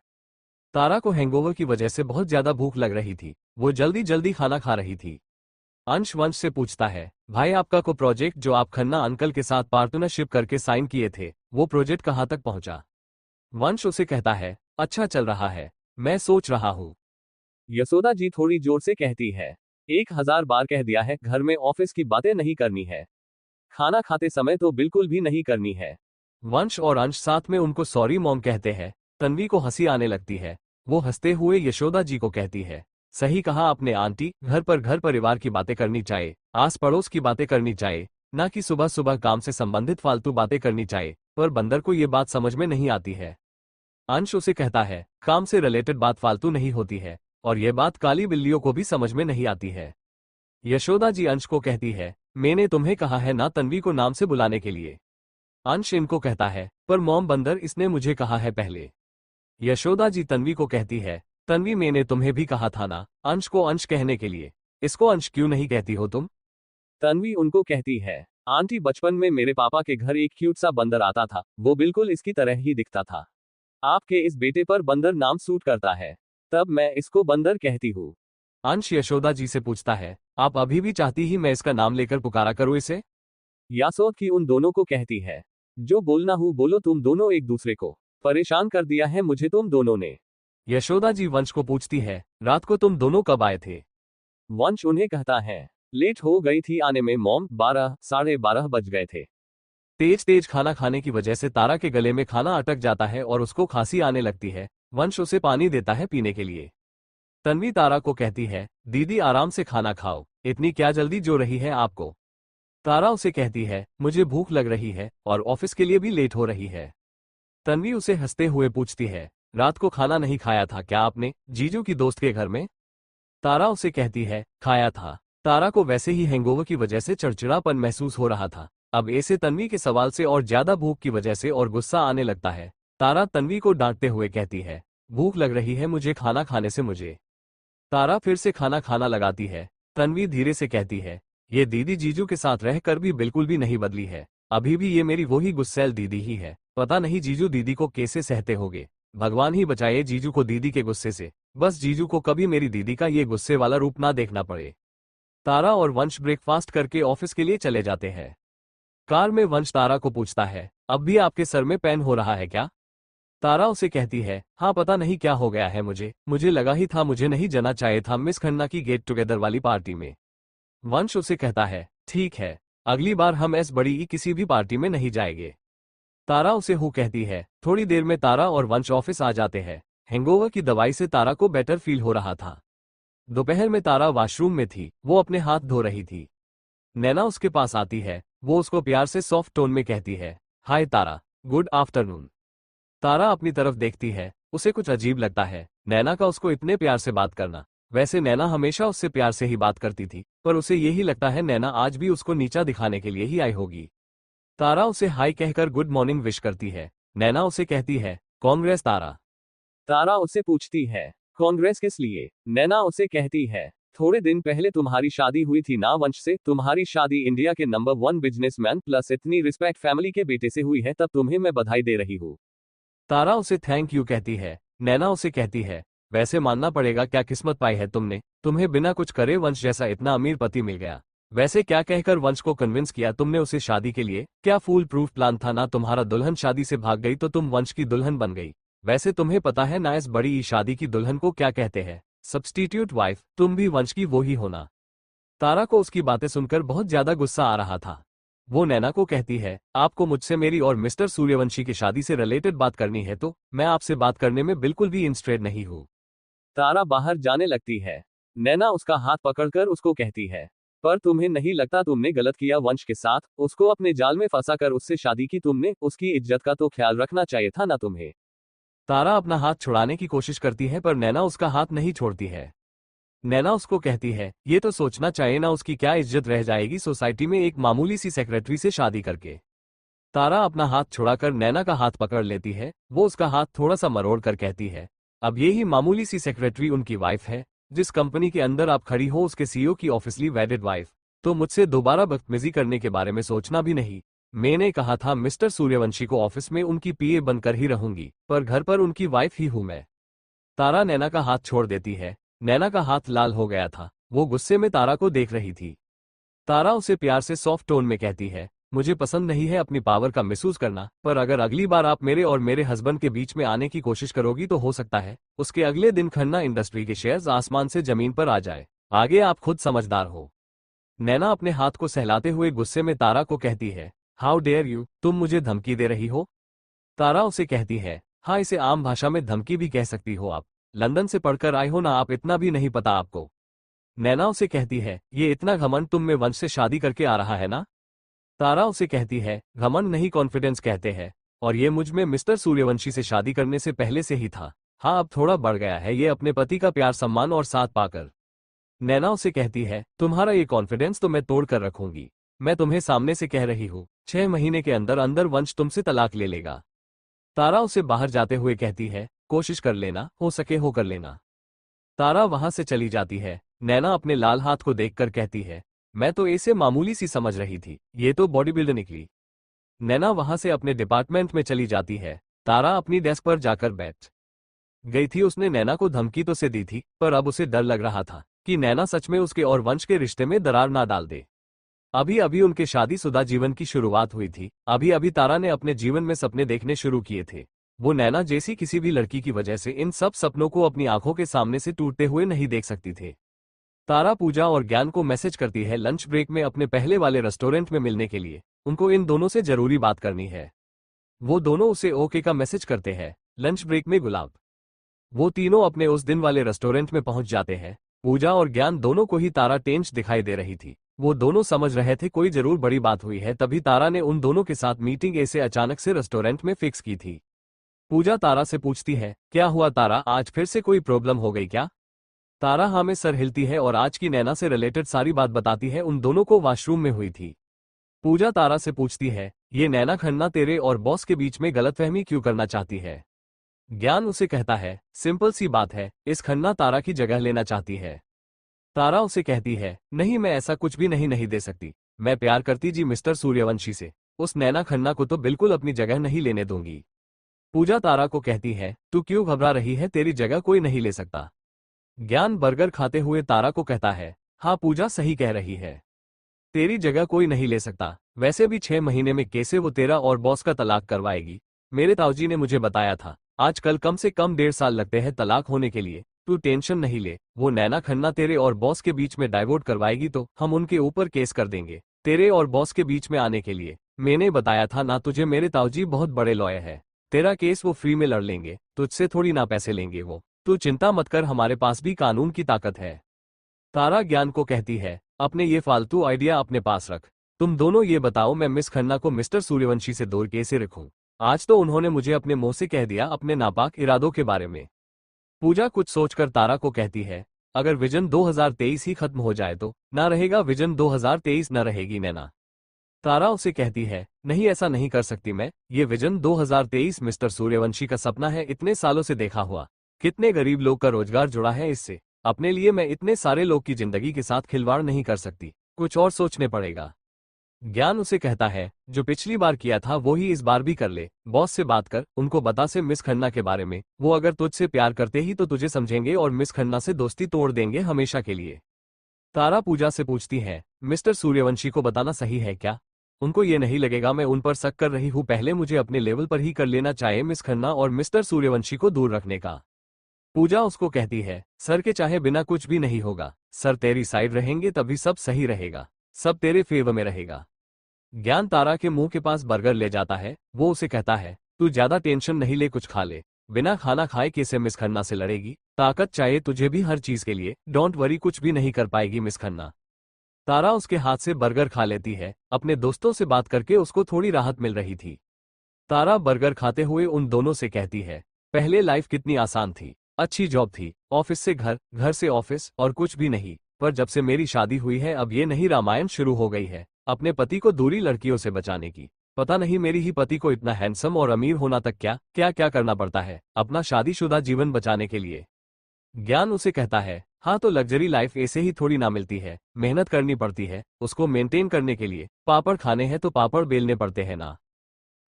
तारा को हैंगओवर की वजह से बहुत ज्यादा भूख लग रही थी, वो जल्दी जल्दी खाना खा रही थी। अंश वंश से पूछता है, भाई आपका को प्रोजेक्ट जो आप खन्ना अंकल के साथ पार्टनरशिप करके साइन किए थे, वो प्रोजेक्ट कहाँ तक पहुंचा? वंश उसे कहता है, अच्छा चल रहा है, मैं सोच रहा हूँ। यशोदा जी थोड़ी जोर से कहती है, 1000 बार कह दिया है घर में ऑफिस की बातें नहीं करनी है, खाना खाते समय तो बिल्कुल भी नहीं करनी है। वंश और अंश साथ में उनको सॉरी मॉम कहते हैं। तन्वी को हंसी आने लगती है। वो हंसते हुए यशोदा जी को कहती है, सही कहा आपने आंटी, घर परिवार की बातें करनी चाहिए, आस पड़ोस की बातें करनी चाहिए, ना कि सुबह सुबह काम से संबंधित फालतू बातें करनी चाहिए। पर बंदर को ये बात समझ में नहीं आती है। अंश उसे कहता है, काम से रिलेटेड बात फालतू नहीं होती है, और ये बात काली बिल्लियों को भी समझ में नहीं आती है। यशोदा जी अंश को कहती है, मैंने तुम्हें कहा है ना तन्वी को नाम से बुलाने के लिए। अंश इनको कहता है, पर मॉम बंदर इसने मुझे कहा है पहले। यशोदा जी तन्वी को कहती है, तन्वी मैंने तुम्हें भी कहा था ना अंश को अंश कहने के लिए, इसको अंश क्यों नहीं कहती हो तुम? तन्वी उनको कहती है, आंटी बचपन में मेरे पापा के घर एक क्यूट सा बंदर आता था, वो बिल्कुल इसकी तरह ही दिखता था। आपके इस बेटे पर बंदर नाम सूट करता है, तब मैं इसको बंदर कहती हूँ। अंश यशोदा जी से पूछता है, आप अभी भी चाहती ही मैं इसका नाम लेकर पुकारा करूँ इसे? यासोद की उन दोनों को कहती है, जो बोलना हो बोलो, तुम दोनों एक दूसरे को परेशान कर दिया है मुझे तुम दोनों ने। यशोदा जी वंश को पूछती है, रात को तुम दोनों कब आए थे? वंश उन्हें कहता है, लेट हो गई थी आने में मॉम, 12 साढ़े 12 बज गए थे। तेज तेज खाना खाने की वजह से तारा के गले में खाना अटक जाता है और उसको खांसी आने लगती है। वंश उसे पानी देता है पीने के लिए। तन्वी तारा को कहती है, दीदी आराम से खाना खाओ, इतनी क्या जल्दी जो रही है आपको? तारा उसे कहती है, मुझे भूख लग रही है और ऑफिस के लिए भी लेट हो रही है। तन्वी उसे हंसते हुए पूछती है, रात को खाना नहीं खाया था क्या आपने जीजू की दोस्त के घर में? तारा उसे कहती है, खाया था। तारा को वैसे ही हैंगओवर की वजह से चिड़चिड़ापन महसूस हो रहा था, अब ऐसे तन्वी के सवाल से और ज्यादा भूख की वजह से और गुस्सा आने लगता है। तारा तन्वी को डांटते हुए कहती है, भूख लग रही है मुझे, खाना खाने से मुझे। तारा फिर से खाना खाना लगाती है। तन्वी धीरे से कहती है, ये दीदी जीजू के साथ रहकर भी बिल्कुल भी नहीं बदली है, अभी भी ये मेरी वही गुस्सैल दीदी ही है। पता नहीं जीजू दीदी को कैसे सहते होगे, भगवान ही बचाए जीजू को दीदी के गुस्से से। बस जीजू को कभी मेरी दीदी का ये गुस्से वाला रूप ना देखना पड़े। तारा और वंश ब्रेकफास्ट करके ऑफिस के लिए चले जाते हैं। कार में वंश तारा को पूछता है, अब भी आपके सर में पेन हो रहा है क्या? तारा उसे कहती है, हाँ पता नहीं क्या हो गया है मुझे लगा ही था मुझे नहीं जाना चाहिए था मिस खन्ना की गेट टुगेदर वाली पार्टी में। वंश उसे कहता है, ठीक है, अगली बार हम ऐस बड़ी ई किसी भी पार्टी में नहीं जाएंगे। तारा उसे हु कहती है। थोड़ी देर में तारा और वंश ऑफिस आ जाते हैं। हैंगओवर की दवाई से तारा को बेटर फील हो रहा था। दोपहर में तारा वॉशरूम में थी, वो अपने हाथ धो रही थी। नैना उसके पास आती है, वो उसको प्यार से सॉफ्ट टोन में कहती है, हाय तारा, गुड आफ्टरनून। तारा अपनी तरफ देखती है, उसे कुछ अजीब लगता है नैना का उसको इतने प्यार से बात करना। वैसे नैना हमेशा उससे प्यार से ही बात करती थी, पर उसे यही लगता है नैना आज भी उसको नीचा दिखाने के लिए ही आई होगी। तारा उसे हाय कहकर गुड मॉर्निंग विश करती है। नैना उसे कहती है, कांग्रेस तारा। तारा उससे पूछती है, कांग्रेस किस लिए? नैना उसे कहती है, थोड़े दिन पहले तुम्हारी शादी हुई थी ना वंश से, तुम्हारी शादी इंडिया के नंबर 1 बिजनेसमैन प्लस इतनी रिस्पेक्ट फैमिली के बेटे से हुई है, तब तुम्हें मैं बधाई दे रही हूँ। तारा उसे थैंक यू कहती है। नैना उसे कहती है, वैसे मानना पड़ेगा क्या किस्मत पाई है तुमने, तुम्हें बिना कुछ करे वंश जैसा इतना अमीर पति मिल गया। वैसे क्या कहकर वंश को कन्विंस किया तुमने उसे शादी के लिए? क्या फूल प्रूफ प्लान था ना तुम्हारा? दुल्हन शादी से भाग गई तो तुम वंश की दुल्हन बन गई। वैसे तुम्हें पता है ना इस बड़ी ई शादी की दुल्हन को क्या कहते हैं? Substitute wife. तुम भी वंश की वो ही होना। तारा को उसकी बातें सुनकर बहुत ज्यादा गुस्सा आ रहा था। वो नैना को कहती है, आपको मुझसे मेरी और मिस्टर सूर्यवंशी की शादी से रिलेटेड बात करनी है तो मैं आपसे बात करने में बिल्कुल भी इंटरेस्टेड नहीं हूँ। तारा बाहर जाने लगती है। नैना उसका हाथ पकड़कर उसको कहती है, पर तुम्हें नहीं लगता तुमने गलत किया वंश के साथ? उसको अपने जाल में फंसाकर उससे शादी की तुमने, उसकी इज्जत का तो ख्याल रखना चाहिए था ना तुम्हें। तारा अपना हाथ छुड़ाने की कोशिश करती है पर नैना उसका हाथ नहीं छोड़ती है। नैना उसको कहती है, ये तो सोचना चाहिए ना उसकी क्या इज्जत रह जाएगी सोसाइटी में एक मामूली सी सेक्रेटरी से शादी करके। तारा अपना हाथ छुड़ाकर नैना का हाथ पकड़ लेती है। वो उसका हाथ थोड़ा सा मरोड़ कर कहती है, अब ये ही मामूली सी सेक्रेटरी उनकी वाइफ है। जिस कंपनी के अंदर आप खड़ी हो उसके सीईओ की ऑफिसली वेडेड वाइफ। तो मुझसे दोबारा बदतमीजी करने के बारे में सोचना भी नहीं। मैंने कहा था मिस्टर सूर्यवंशी को ऑफिस में उनकी पीए बनकर ही रहूंगी, पर घर पर उनकी वाइफ ही हूं मैं। तारा नैना का हाथ छोड़ देती है। नैना का हाथ लाल हो गया था, वो गुस्से में तारा को देख रही थी। तारा उसे प्यार से सॉफ्ट टोन में कहती है, मुझे पसंद नहीं है अपनी पावर का मिसयूज करना, पर अगर अगली बार आप मेरे और मेरे हस्बैंड के बीच में आने की कोशिश करोगी तो हो सकता है उसके अगले दिन खन्ना इंडस्ट्री के शेयर्स आसमान से जमीन पर आ जाए। आगे आप खुद समझदार हो। नैना अपने हाथ को सहलाते हुए गुस्से में तारा को कहती है, हाउ डेयर यू, तुम मुझे धमकी दे रही हो? तारा उसे कहती है, हाँ इसे आम भाषा में धमकी भी कह सकती हो आप। लंदन से पढ़कर आए हो ना आप, इतना भी नहीं पता आपको? नैना उसे कहती है, ये इतना घमंड तुम में वंश से शादी करके आ रहा है ना? तारा उसे कहती है, घमंड नहीं कॉन्फिडेंस कहते हैं, और ये मुझ में मिस्टर सूर्यवंशी से शादी करने से पहले से ही था। हाँ अब थोड़ा बढ़ गया है ये अपने पति का प्यार सम्मान और साथ पाकर। नैना उसे कहती है, तुम्हारा ये कॉन्फिडेंस तो मैं तोड़ कर रखूंगी। मैं तुम्हें सामने से कह रही हूँ 6 महीने के अंदर अंदर वंश तुमसे तलाक ले लेगा। तारा उसे बाहर जाते हुए कहती है, कोशिश कर लेना, हो सके हो कर लेना। तारा वहां से चली जाती है। नैना अपने लाल हाथ को देखकर कहती है, मैं तो इसे मामूली सी समझ रही थी, ये तो बॉडी बिल्डर निकली। नैना वहां से अपने डिपार्टमेंट में चली जाती है। तारा अपनी डेस्क पर जाकर बैठ गई थी। उसने नैना को धमकी तो से दी थी, पर अब उसे डर लग रहा था कि नैना सच में उसके और वंश के रिश्ते में दरार ना डाल दे। अभी अभी उनके शादीशुदा जीवन की शुरुआत हुई थी। अभी अभी तारा ने अपने जीवन में सपने देखने शुरू किए थे। वो नैना जैसी किसी भी लड़की की वजह से इन सब सपनों को अपनी आंखों के सामने से टूटते हुए नहीं देख सकती थे। तारा पूजा और ज्ञान को मैसेज करती है लंच ब्रेक में अपने पहले वाले रेस्टोरेंट में मिलने के लिए। उनको इन दोनों से जरूरी बात करनी है। वो दोनों उसे ओके का मैसेज करते हैं। लंच ब्रेक में गुलाब। वो तीनों अपने उस दिन वाले रेस्टोरेंट में पहुंच जाते हैं। पूजा और ज्ञान दोनों को ही तारा टेंस दिखाई दे रही थी। वो दोनों समझ रहे थे कोई जरूर बड़ी बात हुई है, तभी तारा ने उन दोनों के साथ मीटिंग ऐसे अचानक से रेस्टोरेंट में फिक्स की थी। पूजा तारा से पूछती है, क्या हुआ तारा, आज फिर से कोई प्रॉब्लम हो गई क्या? तारा हाँ में सर हिलती है और आज की नैना से रिलेटेड सारी बात बताती है उन दोनों को वॉशरूम में हुई थी। पूजा तारा से पूछती है, ये नैना खन्ना तेरे और बॉस के बीच में गलतफहमी क्यों करना चाहती है? ज्ञान उसे कहता है, सिंपल सी बात है, इस खन्ना तारा की जगह लेना चाहती है। तारा उसे कहती है, नहीं मैं ऐसा कुछ भी नहीं दे सकती। मैं प्यार करती जी मिस्टर सूर्यवंशी से, उस नैना खन्ना को तो बिल्कुल अपनी जगह नहीं लेने दूंगी। पूजा तारा को कहती है, तू क्यों घबरा रही है, तेरी जगह कोई नहीं ले सकता। ज्ञान बर्गर खाते हुए तारा को कहता है, हाँ पूजा सही कह रही है, तेरी जगह कोई नहीं ले सकता। वैसे भी 6 महीने में कैसे वो तेरा और बॉस का तलाक करवाएगी? मेरे ताऊजी ने मुझे बताया था, आजकल कम से कम 1.5 साल लगते हैं तलाक होने के लिए। तू टेंशन नहीं ले, वो नैना खन्ना तेरे और बॉस के बीच में डाइवोर्ट करवाएगी तो हम उनके ऊपर केस कर देंगे तेरे और बॉस के बीच में आने के लिए। मैंने बताया था ना तुझे, मेरे ताऊजी बहुत बड़े लॉयर है, तेरा केस वो फ्री में लड़ लेंगे, तुझसे थोड़ी ना पैसे लेंगे वो। तू चिंता मत कर, हमारे पास भी कानून की ताकत है। तारा ज्ञान को कहती है, अपने ये फालतू आइडिया अपने पास रख। तुम दोनों ये बताओ, मैं मिस खन्ना को मिस्टर सूर्यवंशी से दूर कैसे रखूं? आज तो उन्होंने मुझे अपने मुंह से कह दिया अपने नापाक इरादों के बारे में। पूजा कुछ सोचकर तारा को कहती है, अगर विजन 2023 ही खत्म हो जाए तो ना रहेगा विजन 2023, न रहेगी नैना। तारा उसे कहती है, नहीं ऐसा नहीं कर सकती मैं, ये विजन 2023 मिस्टर सूर्यवंशी का सपना है, इतने सालों से देखा हुआ, कितने गरीब लोग का रोजगार जुड़ा है इससे। अपने लिए मैं इतने सारे लोग की जिंदगी के साथ खिलवाड़ नहीं कर सकती, कुछ और सोचने पड़ेगा। ज्ञान उसे कहता है, जो पिछली बार किया था वो ही इस बार भी कर ले, बॉस से बात कर, उनको बता से मिस खन्ना के बारे में, वो अगर तुझसे प्यार करते ही तो तुझे समझेंगे और मिस खन्ना से दोस्ती तोड़ देंगे हमेशा के लिए। तारा पूजा से पूछती है, मिस्टर सूर्यवंशी को बताना सही है क्या? उनको ये नहीं लगेगा मैं उन पर शक कर रही हूँ? पहले मुझे अपने लेवल पर ही कर लेना चाहिए मिस खन्ना और मिस्टर सूर्यवंशी को दूर रखने का। पूजा उसको कहती है, सर के चाहे बिना कुछ भी नहीं होगा, सर तेरी साइड रहेंगे तभी सब सही रहेगा, सब तेरे फेवर में रहेगा। ज्ञान तारा के मुंह के पास बर्गर ले जाता है, वो उसे कहता है, तू ज्यादा टेंशन नहीं ले, कुछ खा ले, बिना खाना खाए कैसे मिस खन्ना से लड़ेगी? ताकत चाहिए तुझे भी हर चीज के लिए, डोंट वरी, कुछ भी नहीं कर पाएगी मिस खन्ना। तारा उसके हाथ से बर्गर खा लेती है, अपने दोस्तों से बात करके उसको थोड़ी राहत मिल रही थी। तारा बर्गर खाते हुए उन दोनों से कहती है, पहले लाइफ कितनी आसान थी, अच्छी जॉब थी, ऑफिस से घर, घर से ऑफिस और कुछ भी नहीं, पर जब से मेरी शादी हुई है अब ये नहीं रामायण शुरू हो गई है, अपने पति को दूरी लड़कियों से बचाने की। पता नहीं मेरी ही पति को इतना हैंडसम और अमीर होना तक क्या क्या क्या करना पड़ता है अपना शादीशुदा जीवन बचाने के लिए। ज्ञान उसे कहता है, हाँ तो लग्जरी लाइफ ऐसे ही थोड़ी ना मिलती है, मेहनत करनी पड़ती है उसको मेंटेन करने के लिए, पापड़ खाने हैं तो पापड़ बेलने पड़ते हैं ना।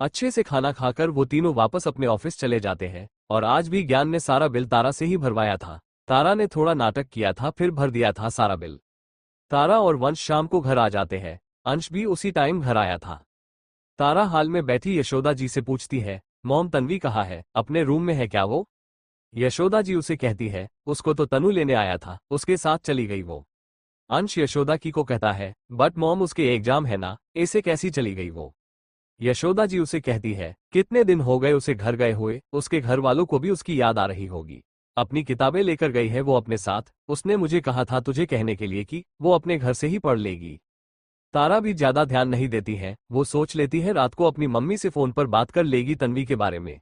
अच्छे से खाना खाकर वो तीनों वापस अपने ऑफिस चले जाते हैं, और आज भी ज्ञान ने सारा बिल तारा से ही भरवाया था। तारा ने थोड़ा नाटक किया था फिर भर दिया था सारा बिल। तारा और वंश शाम को घर आ जाते हैं, अंश भी उसी टाइम घर आया था। तारा हाल में बैठी यशोदा जी से पूछती है, मॉम तन्वी कहाँ है, अपने रूम में है क्या वो? यशोदा जी उसे कहती है, उसको तो तनु लेने आया था, उसके साथ चली गई वो। अंश यशोदा की को कहता है, बट मॉम उसके एग्जाम है ना, ऐसे कैसी चली गई वो? यशोदा जी उसे कहती है, कितने दिन हो गए उसे घर गए हुए, उसके घर वालों को भी उसकी याद आ रही होगी। अपनी किताबें लेकर गई है वो अपने साथ, उसने मुझे कहा था तुझे कहने के लिए कि वो अपने घर से ही पढ़ लेगी। तारा भी ज्यादा ध्यान नहीं देती है, वो सोच लेती है रात को अपनी मम्मी से फोन पर बात कर लेगी तन्वी के बारे में।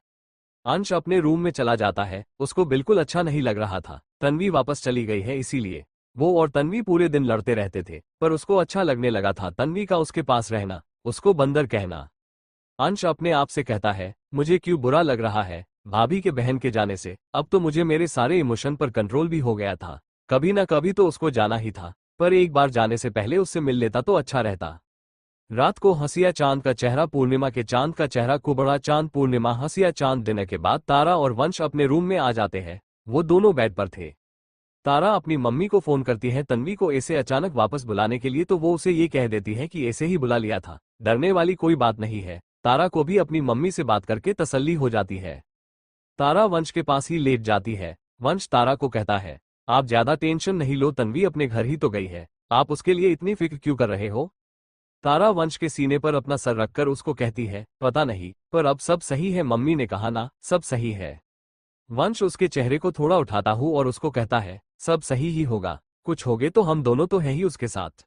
अंश अपने रूम में चला जाता है, उसको बिल्कुल अच्छा नहीं लग रहा था, तन्वी वापस चली गई है इसीलिए। वो और तन्वी पूरे दिन लड़ते रहते थे, पर उसको अच्छा लगने लगा था तन्वी का उसके पास रहना, उसको बंदर कहना। अंश अपने आप से कहता है, मुझे क्यों बुरा लग रहा है भाभी के बहन के जाने से, अब तो मुझे मेरे सारे इमोशन पर कंट्रोल भी हो गया था, कभी ना कभी तो उसको जाना ही था, पर एक बार जाने से पहले उससे मिल लेता तो अच्छा रहता। रात को हंसिया चांद का चेहरा पूर्णिमा के चांद का चेहरा कुबड़ा चांद पूर्णिमा हंसिया चांद देने के बाद तारा और वंश अपने रूम में आ जाते हैं, वो दोनों बेड पर थे। तारा अपनी मम्मी को फोन करती है तन्वी को ऐसे अचानक वापस बुलाने के लिए, तो वो उसे ये कह देती है कि ऐसे ही बुला लिया था, डरने वाली कोई बात नहीं है। तारा को भी अपनी मम्मी से बात करके तसल्ली हो जाती है। तारा वंश के पास ही लेट जाती है। वंश तारा को कहता है, आप ज्यादा टेंशन नहीं लो, तन्वी अपने घर ही तो गई है, आप उसके लिए इतनी फिक्र क्यों कर रहे हो? तारा वंश के सीने पर अपना सर रखकर उसको कहती है, पता नहीं, पर अब सब सही है, मम्मी ने कहा ना सब सही है। वंश उसके चेहरे को थोड़ा उठाता हूँ और उसको कहता है, सब सही ही होगा, कुछ हो गए तो हम दोनों तो है ही उसके साथ।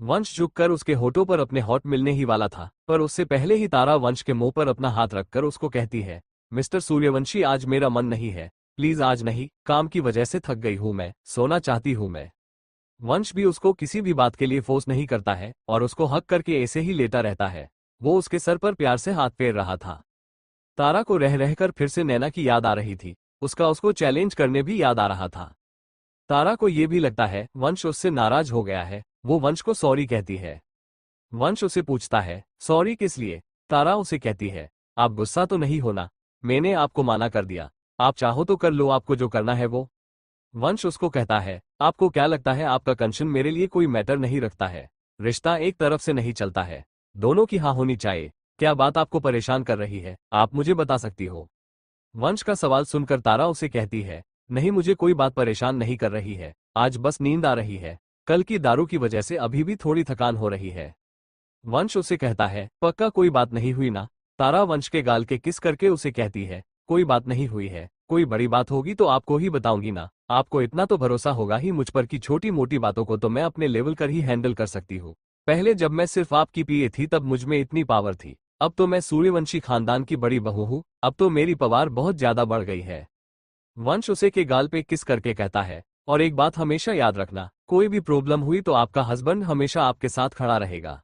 वंश झुककर उसके होठों पर अपने होठ मिलने ही वाला था, पर उससे पहले ही तारा वंश के मुंह पर अपना हाथ रखकर उसको कहती है, मिस्टर सूर्यवंशी आज मेरा मन नहीं है, प्लीज आज नहीं, काम की वजह से थक गई हूं मैं, सोना चाहती हूं मैं। वंश भी उसको किसी भी बात के लिए फोर्स नहीं करता है और उसको हक करके ऐसे ही लेटा रहता है। वो उसके सर पर प्यार से हाथ फेर रहा था। तारा को रह रहकर फिर से नैना की याद आ रही थी, उसका उसको चैलेंज करने भी याद आ रहा था। तारा को ये भी लगता है वंश उससे नाराज हो गया है, वो वंश को सॉरी कहती है। वंश उसे पूछता है, सॉरी किस लिए? तारा उसे कहती है, आप गुस्सा तो नहीं होना, मैंने आपको माना कर दिया, आप चाहो तो कर लो, आपको जो करना है वो। वंश उसको कहता है, आपको क्या लगता है आपका कंशन मेरे लिए कोई मैटर नहीं रखता है? रिश्ता एक तरफ से नहीं चलता है, दोनों की हाँ होनी चाहिए। क्या बात आपको परेशान कर रही है, आप मुझे बता सकती हो? वंश का सवाल सुनकर तारा उसे कहती है, नहीं, मुझे कोई बात परेशान नहीं कर रही है, आज बस नींद आ रही है। कल की दारू की वजह से अभी भी थोड़ी थकान हो रही है। वंश उसे कहता है, पक्का कोई बात नहीं हुई ना? तारा वंश के गाल के किस करके उसे कहती है, कोई बात नहीं हुई है, कोई बड़ी बात होगी तो आपको ही बताऊंगी ना। आपको इतना तो भरोसा होगा ही मुझ पर कि छोटी मोटी बातों को तो मैं अपने लेवल कर ही हैंडल कर सकती हूँ। पहले जब मैं सिर्फ आपकी पीए थी तब मुझ में इतनी पावर थी, अब तो मैं सूर्यवंशी खानदान की बड़ी बहू हूँ, अब तो मेरी पावर बहुत ज्यादा बढ़ गई है। वंश उसे के गाल पे किस करके कहता है, और एक बात हमेशा याद रखना, कोई भी प्रॉब्लम हुई तो आपका हस्बैंड हमेशा आपके साथ खड़ा रहेगा।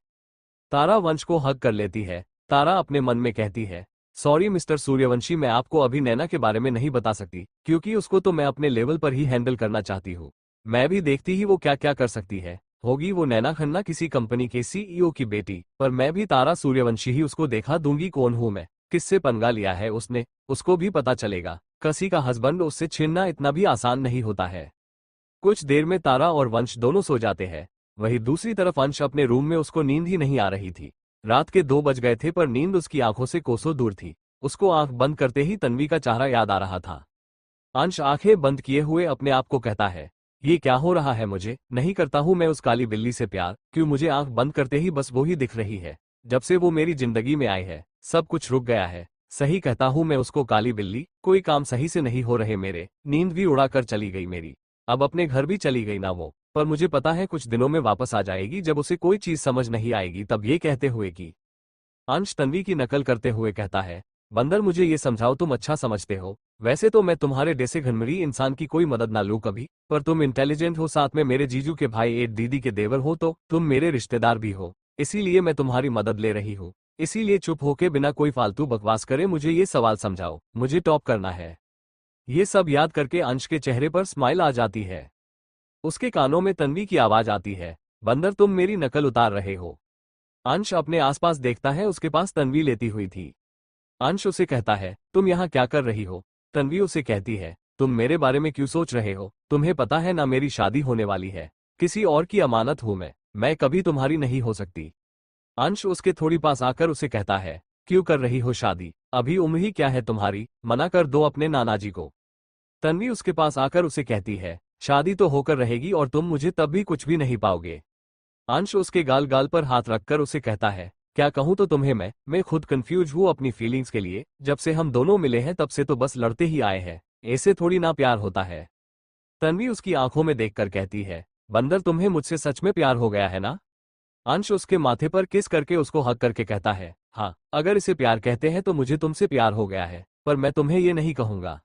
तारा वंश को हग कर लेती है। तारा अपने मन में कहती है, सॉरी मिस्टर सूर्यवंशी, मैं आपको अभी नैना के बारे में नहीं बता सकती, क्योंकि उसको तो मैं अपने लेवल पर ही हैंडल करना चाहती हूँ। मैं भी देखती ही वो क्या क्या कर सकती है। होगी वो नैना खन्ना किसी कंपनी के सीईओ की बेटी, पर मैं भी तारा सूर्यवंशी ही उसको देखा दूंगी कौन हूं मैं, किससे पंगा लिया है उसने, उसको भी पता चलेगा। किसी का हस्बैंड उससे छीनना इतना भी आसान नहीं होता है। कुछ देर में तारा और वंश दोनों सो जाते हैं। वहीं दूसरी तरफ अंश अपने रूम में, उसको नींद ही नहीं आ रही थी। रात के 2 बज गए थे पर नींद उसकी आंखों से कोसों दूर थी। उसको आंख बंद करते ही तन्वी का चेहरा याद आ रहा था। अंश आंखें बंद किए हुए अपने आप को कहता है, ये क्या हो रहा है, मुझे नहीं करता हूं मैं उस काली बिल्ली से प्यार, क्यों मुझे आंख बंद करते ही बस वो ही दिख रही है। जब से वो मेरी जिंदगी में आई है सब कुछ रुक गया है। सही कहता हूं मैं उसको, काली बिल्ली, कोई काम सही से नहीं हो रहे मेरे, नींद भी उड़ा कर चली गई मेरी। अब अपने घर भी चली गई ना वो, पर मुझे पता है कुछ दिनों में वापस आ जाएगी जब उसे कोई चीज समझ नहीं आएगी तब। ये कहते हुए कि अंश तन्वी की नकल करते हुए कहता है, बंदर मुझे ये समझाओ, तुम अच्छा समझते हो, वैसे तो मैं तुम्हारे जैसे घनमरी इंसान की कोई मदद ना लूं कभी, पर तुम इंटेलिजेंट हो, साथ में मेरे जीजू के भाई एक दीदी के देवर हो, तो तुम मेरे रिश्तेदार भी हो, इसीलिए मैं तुम्हारी मदद ले रही हूँ। इसीलिए चुप होके बिना कोई फालतू बकवास करे मुझे ये सवाल समझाओ, मुझे टॉप करना है। ये सब याद करके अंश के चेहरे पर स्माइल आ जाती है। उसके कानों में तन्वी की आवाज आती है, बंदर तुम मेरी नकल उतार रहे हो। अंश अपने आसपास देखता है, उसके पास तन्वी लेटी हुई थी। अंश उसे कहता है, तुम यहाँ क्या कर रही हो? तन्वी उसे कहती है, तुम मेरे बारे में क्यों सोच रहे हो? तुम्हें पता है ना मेरी शादी होने वाली है, किसी और की अमानत हूं मैं कभी तुम्हारी नहीं हो सकती। अंश उसके थोड़ी पास आकर उसे कहता है, क्यों कर रही हो शादी? अभी उम्र ही क्या है तुम्हारी, मना कर दो अपने नानाजी को। तन्वी उसके पास आकर उसे कहती है, शादी तो होकर रहेगी और तुम मुझे तब भी कुछ भी नहीं पाओगे। अंश उसके गाल गाल पर हाथ रखकर उसे कहता है, क्या कहूं तो तुम्हें मैं खुद कंफ्यूज हूं अपनी फीलिंग्स के लिए, जब से हम दोनों मिले हैं तब से तो बस लड़ते ही आए हैं, ऐसे थोड़ी ना प्यार होता है। तन्वी उसकी आंखों में देखकर कहती है, बंदर तुम्हें मुझसे सच में प्यार हो गया है ना? अंश उसके माथे पर किस करके उसको हक करके कहता है, हाँ, अगर इसे प्यार कहते हैं तो मुझे तुमसे प्यार हो गया है, पर मैं तुम्हें ये नहीं कहूंगा।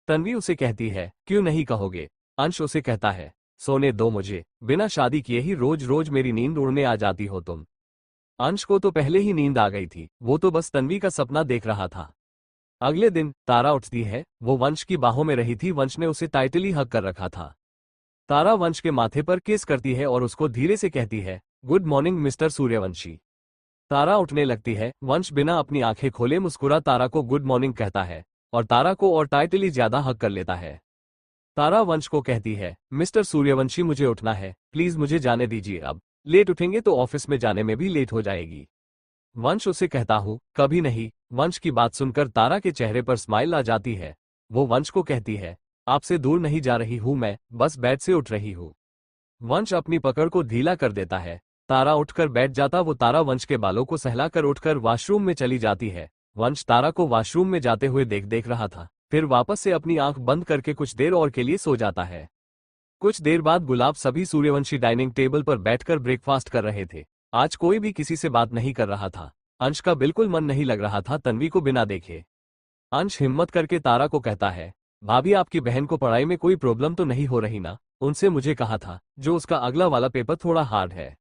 तन्वी उसे कहती है, क्यों नहीं कहोगे? अंश उसे कहता है, सोने दो मुझे, बिना शादी किए ही रोज रोज मेरी नींद उड़ने आ जाती हो तुम। अंश को तो पहले ही नींद आ गई थी, वो तो बस तन्वी का सपना देख रहा था। अगले दिन तारा उठती है, वो वंश की बाहों में रही थी, वंश ने उसे टाइटली हक कर रखा था। तारा वंश के माथे पर किस करती है और उसको धीरे से कहती है, गुड मॉर्निंग मिस्टर सूर्यवंशी। तारा उठने लगती है, वंश बिना अपनी आंखें खोले मुस्कुरा तारा को गुड मॉर्निंग कहता है और तारा को और टाइटली ज्यादा हक कर लेता है। तारा वंश को कहती है, मिस्टर सूर्यवंशी मुझे उठना है, प्लीज मुझे जाने दीजिए, अब लेट उठेंगे तो ऑफिस में जाने में भी लेट हो जाएगी। वंश उसे कहता हूँ, कभी नहीं। वंश की बात सुनकर तारा के चेहरे पर स्माइल आ जाती है। वो वंश को कहती है, आपसे दूर नहीं जा रही हूँ मैं, बस बेड से उठ रही हूँ। वंश अपनी पकड़ को ढीला कर देता है। तारा उठकर बैठ जाता, वो तारा वंश के बालों को सहलाकर उठकर वॉशरूम में चली जाती है। वंश तारा को वॉशरूम में जाते हुए देख रहा था, फिर वापस से अपनी आंख बंद करके कुछ देर और के लिए सो जाता है। कुछ देर बाद गुलाब सभी सूर्यवंशी डाइनिंग टेबल पर बैठकर ब्रेकफास्ट कर रहे थे। आज कोई भी किसी से बात नहीं कर रहा था। अंश का बिल्कुल मन नहीं लग रहा था तन्वी को बिना देखे। अंश हिम्मत करके तारा को कहता है, भाभी आपकी बहन को पढ़ाई में कोई प्रॉब्लम तो नहीं हो रही ना? उनसे मुझे कहा था जो उसका अगला वाला पेपर थोड़ा हार्ड है।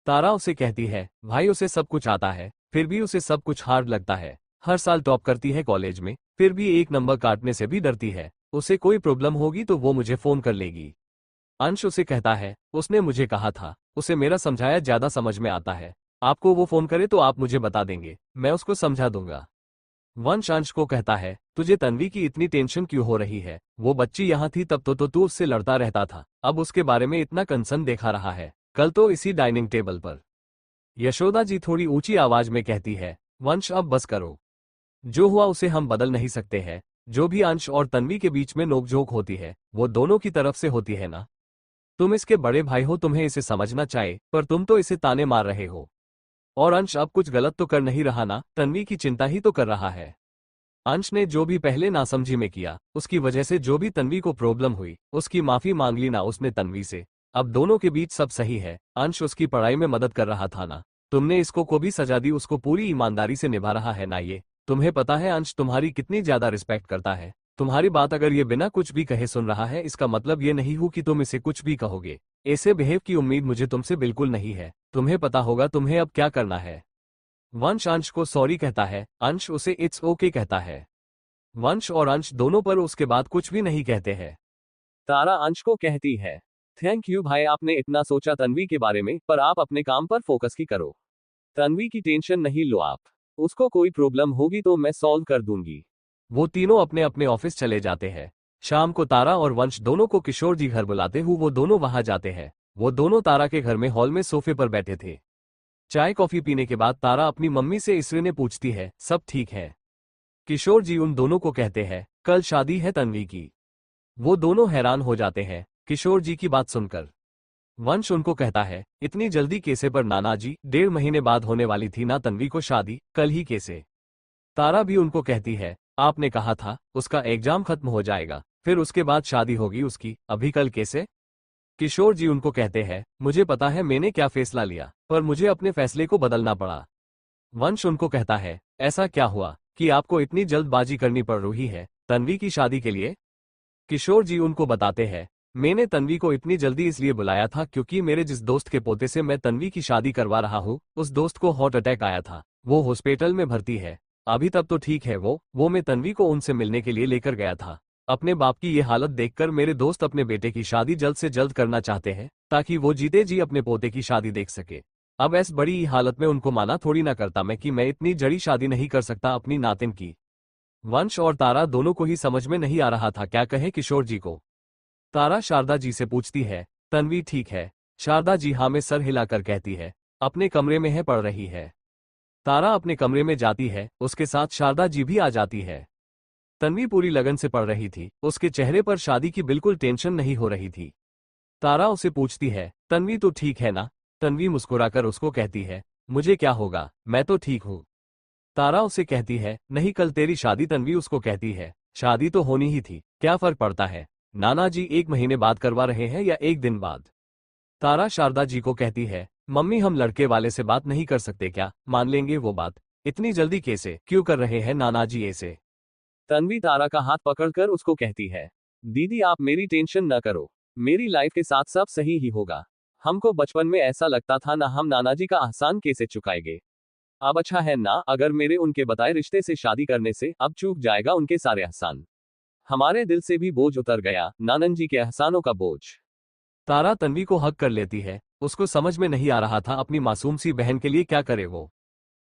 तारा उसे कहती है, भाई उसे सब कुछ आता है, फिर भी उसे सब कुछ हार्ड लगता है। हर साल टॉप करती है कॉलेज में, फिर भी एक नंबर काटने से भी डरती है। उसे कोई प्रॉब्लम होगी तो वो मुझे फोन कर लेगी। अंश उसे कहता है, उसने मुझे कहा था, उसे मेरा समझाया ज्यादा समझ में आता है। आपको वो फोन करे तो आप मुझे बता देंगे, मैं उसको समझा दूंगा। वंश अंश को कहता है, तुझे तन्वी की इतनी टेंशन क्यों हो रही है? वो बच्ची यहाँ थी तब तो तू उससे लड़ता रहता था, अब उसके बारे में इतना कंसर्न देखा रहा है, कल तो इसी डाइनिंग टेबल पर। यशोदा जी थोड़ी ऊंची आवाज में कहती है, वंश अब बस करो, जो हुआ उसे हम बदल नहीं सकते हैं, जो भी अंश और तन्वी के बीच में नोकझोंक होती है वो दोनों की तरफ से होती है ना। तुम इसके बड़े भाई हो, तुम्हें इसे समझना चाहिए, पर तुम तो इसे ताने मार रहे हो। और अंश अब कुछ गलत तो कर नहीं रहा ना, तन्वी की चिंता ही तो कर रहा है। अंश ने जो भी पहले नासमझी में किया, उसकी वजह से जो भी तन्वी को प्रॉब्लम हुई, उसकी माफी मांग ली ना उसने तन्वी से। अब दोनों के बीच सब सही है। अंश उसकी पढ़ाई में मदद कर रहा था ना, तुमने इसको को भी सजा दी, उसको पूरी ईमानदारी से निभा रहा है ना ये। तुम्हें पता है अंश तुम्हारी कितनी ज्यादा रिस्पेक्ट करता है। तुम्हारी बात अगर ये बिना कुछ भी कहे सुन रहा है, इसका मतलब ये नहीं हो कि तुम इसे कुछ भी कहोगे। ऐसे बिहेव की उम्मीद मुझे तुमसे बिल्कुल नहीं है। तुम्हें पता होगा तुम्हें अब क्या करना है। वंश अंश को सॉरी कहता है, अंश उसे इट्स ओके कहता है। वंश और अंश दोनों पर उसके बाद कुछ भी नहीं कहते हैं। तारा अंश को कहती है, थैंक यू भाई, आपने इतना सोचा तन्वी के बारे में, पर आप अपने काम पर फोकस की करो। तन्वी की टेंशन नहीं लो आप, उसको कोई प्रॉब्लम होगी तो मैं सॉल्व कर दूंगी। वो तीनों अपने अपने ऑफिस चले जाते हैं। शाम को तारा और वंश दोनों को किशोर जी घर बुलाते हुए वो दोनों वहां जाते हैं। वो दोनों तारा के घर में हॉल में सोफे पर बैठे थे। चाय कॉफी पीने के बाद तारा अपनी मम्मी से इसरे ने पूछती है, सब ठीक है। किशोर जी उन दोनों को कहते हैं, कल शादी है तन्वी की। वो दोनों हैरान हो जाते हैं किशोर जी की बात सुनकर। वंश उनको कहता है, इतनी जल्दी कैसे? पर नाना जी, 1.5 महीने बाद होने वाली थी ना तन्वी को शादी, कल ही कैसे? तारा भी उनको कहती है, आपने कहा था उसका एग्जाम खत्म हो जाएगा, फिर उसके बाद शादी होगी उसकी, अभी कल कैसे? किशोर जी उनको कहते हैं, मुझे पता है मैंने क्या फैसला लिया, पर मुझे अपने फैसले को बदलना पड़ा। वंश उनको कहता है, ऐसा क्या हुआ कि आपको इतनी जल्दबाजी करनी पड़ रही है तन्वी की शादी के लिए? किशोर जी उनको बताते हैं, मैंने तन्वी को इतनी जल्दी इसलिए बुलाया था क्योंकि मेरे जिस दोस्त के पोते से मैं तन्वी की शादी करवा रहा हूँ, उस दोस्त को हार्ट अटैक आया था। वो हॉस्पिटल में भर्ती है। अभी तब तो ठीक है वो मैं तन्वी को उनसे मिलने के लिए लेकर गया था। अपने बाप की ये हालत देखकर मेरे दोस्त अपने बेटे की शादी जल्द से जल्द करना चाहते हैं ताकि वो जीते जी अपने पोते की शादी देख सके। अब ऐस बड़ी हालत में उनको माना थोड़ी ना करता मैं कि मैं इतनी जड़ी शादी नहीं कर सकता अपनी नातिन की। वंश और तारा दोनों को ही समझ में नहीं आ रहा था क्या कहे किशोर जी को। तारा शारदा जी से पूछती है, तन्वी ठीक है? शारदा जी हाँ में सर हिलाकर कहती है, अपने कमरे में है, पढ़ रही है। तारा अपने कमरे में जाती है, उसके साथ शारदा जी भी आ जाती है। तन्वी पूरी लगन से पढ़ रही थी, उसके चेहरे पर शादी की बिल्कुल टेंशन नहीं हो रही थी। तारा उसे पूछती है, तन्वी तो ठीक है ना? तन्वी मुस्कुराकर उसको कहती है, मुझे क्या होगा, मैं तो ठीक हूँ। तारा उसे कहती है, नहीं कल तेरी शादी। तन्वी उसको कहती है, शादी तो होनी ही थी, क्या फर्क पड़ता है? नाना जी 1 महीने बाद करवा रहे हैं या 1 दिन बाद? तारा शारदा जी को कहती है, मम्मी हम लड़के वाले से बात नहीं कर सकते क्या? मान लेंगे वो बात, इतनी जल्दी कैसे क्यों कर रहे हैं नाना जी ऐसे? तन्वी तारा का हाथ पकड़कर उसको कहती है, दीदी आप मेरी टेंशन न करो, मेरी लाइफ के साथ सब सही ही होगा। हमको बचपन में ऐसा लगता था ना, हम नाना जी का एहसान कैसे चुकाएंगे। अब अच्छा है ना, अगर मेरे उनके बताए रिश्ते से शादी करने से अब चूक जाएगा उनके सारे एहसान। हमारे दिल से भी बोझ उतर गया, नानन जी के एहसानों का बोझ। तारा तन्वी को हक कर लेती है। उसको समझ में नहीं आ रहा था अपनी मासूम सी बहन के लिए क्या करे वो।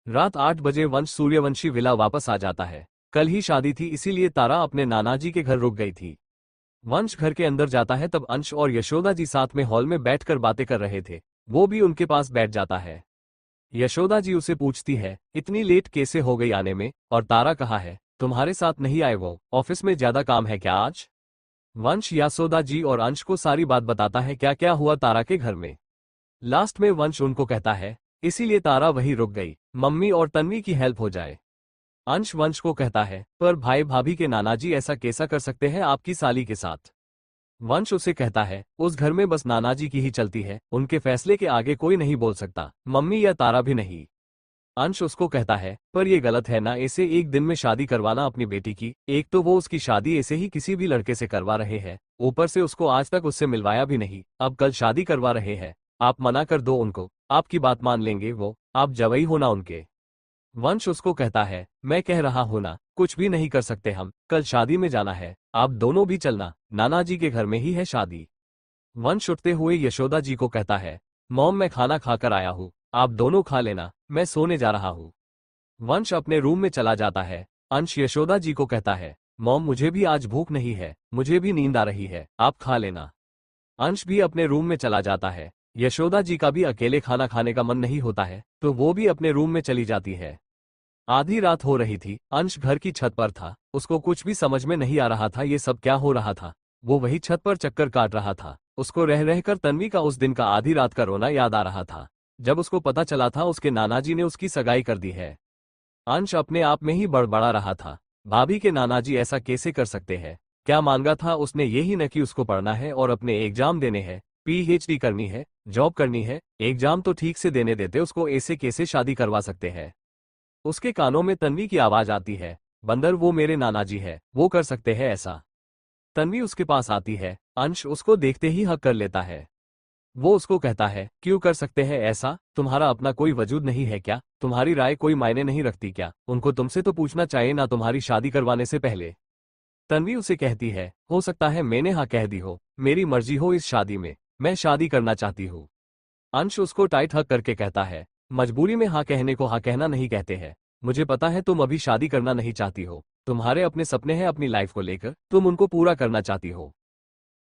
रात 8 बजे वंश सूर्यवंशी विला वापस आ जाता है। कल ही शादी थी इसीलिए तारा अपने नाना जी के घर रुक गई थी। वंश घर के अंदर जाता है तब अंश और यशोदा जी साथ में हॉल में बैठकर बातें कर रहे थे। वो भी उनके पास बैठ जाता है। यशोदा जी उसे पूछती है, इतनी लेट कैसे हो गई आने में? और तारा कहा है, तुम्हारे साथ नहीं आए वो, ऑफिस में ज्यादा काम है क्या आज? वंश यशोदा जी और अंश को सारी बात बताता है क्या क्या हुआ तारा के घर में। लास्ट में वंश उनको कहता है, इसीलिए तारा वहीं रुक गई, मम्मी और तन्वी की हेल्प हो जाए। अंश वंश को कहता है, पर भाई भाभी के नाना जी ऐसा कैसा कर सकते हैं आपकी साली के साथ? वंश उसे कहता है, उस घर में बस नाना जी की ही चलती है, उनके फैसले के आगे कोई नहीं बोल सकता, मम्मी या तारा भी नहीं। अंश उसको कहता है, पर ये गलत है ना ऐसे एक दिन में शादी करवाना अपनी बेटी की। एक तो वो उसकी शादी ऐसे ही किसी भी लड़के से करवा रहे हैं, ऊपर से उसको आज तक उससे मिलवाया भी नहीं, अब कल शादी करवा रहे हैं। आप मना कर दो उनको, आपकी बात मान लेंगे वो, आप जवाई हो ना उनके। वंश उसको कहता है, मैं कह रहा हूं ना, कुछ भी नहीं कर सकते हम, कल शादी में जाना है, आप दोनों भी चलना, नाना जी के घर में ही है शादी। वंश उठते हुए यशोदा जी को कहता है, मॉम मैं खाना खाकर आया हूँ, आप दोनों खा लेना, मैं सोने जा रहा हूँ। वंश अपने रूम में चला जाता है। अंश यशोदा जी को कहता है, मॉम मुझे भी आज भूख नहीं है, मुझे भी नींद आ रही है, आप खा लेना। अंश भी अपने रूम में चला जाता है। यशोदा जी का भी अकेले खाना खाने का मन नहीं होता है, तो वो भी अपने रूम में चली जाती है। आधी रात हो रही थी। अंश घर की छत पर था। उसको कुछ भी समझ में नहीं आ रहा था ये सब क्या हो रहा था। वो वही छत पर चक्कर काट रहा था। उसको रह रहकर तन्वी का उस दिन का आधी रात का रोना याद आ रहा था, जब उसको पता चला था उसके नानाजी ने उसकी सगाई कर दी है। अंश अपने आप में ही बड़बड़ा रहा था। भाभी के नानाजी ऐसा कैसे कर सकते हैं? क्या मांगा था उसने? यही न कि उसको पढ़ना है और अपने एग्जाम देने हैं, पीएचडी करनी है, जॉब करनी है। एग्जाम तो ठीक से देने देते, उसको ऐसे कैसे शादी करवा सकते हैं? उसके कानों में तन्वी की आवाज आती है, बंदर वो मेरे नानाजी है, वो कर सकते हैं ऐसा। तन्वी उसके पास आती है। अंश उसको देखते ही हक कर लेता है। वो उसको कहता है, क्यों कर सकते हैं ऐसा? तुम्हारा अपना कोई वजूद नहीं है क्या? तुम्हारी राय कोई मायने नहीं रखती क्या? उनको तुमसे तो पूछना चाहिए ना तुम्हारी शादी करवाने से पहले। तन्वी उसे कहती है, हो सकता है मैंने हाँ कह दी हो, मेरी मर्जी हो इस शादी में, मैं शादी करना चाहती हूँ। अंश उसको टाइट हक करके कहता है, मजबूरी में हाँ कहने को हाँ कहना नहीं कहते हैं। मुझे पता है तुम अभी शादी करना नहीं चाहती हो, तुम्हारे अपने सपने हैं अपनी लाइफ को लेकर, तुम उनको पूरा करना चाहती हो।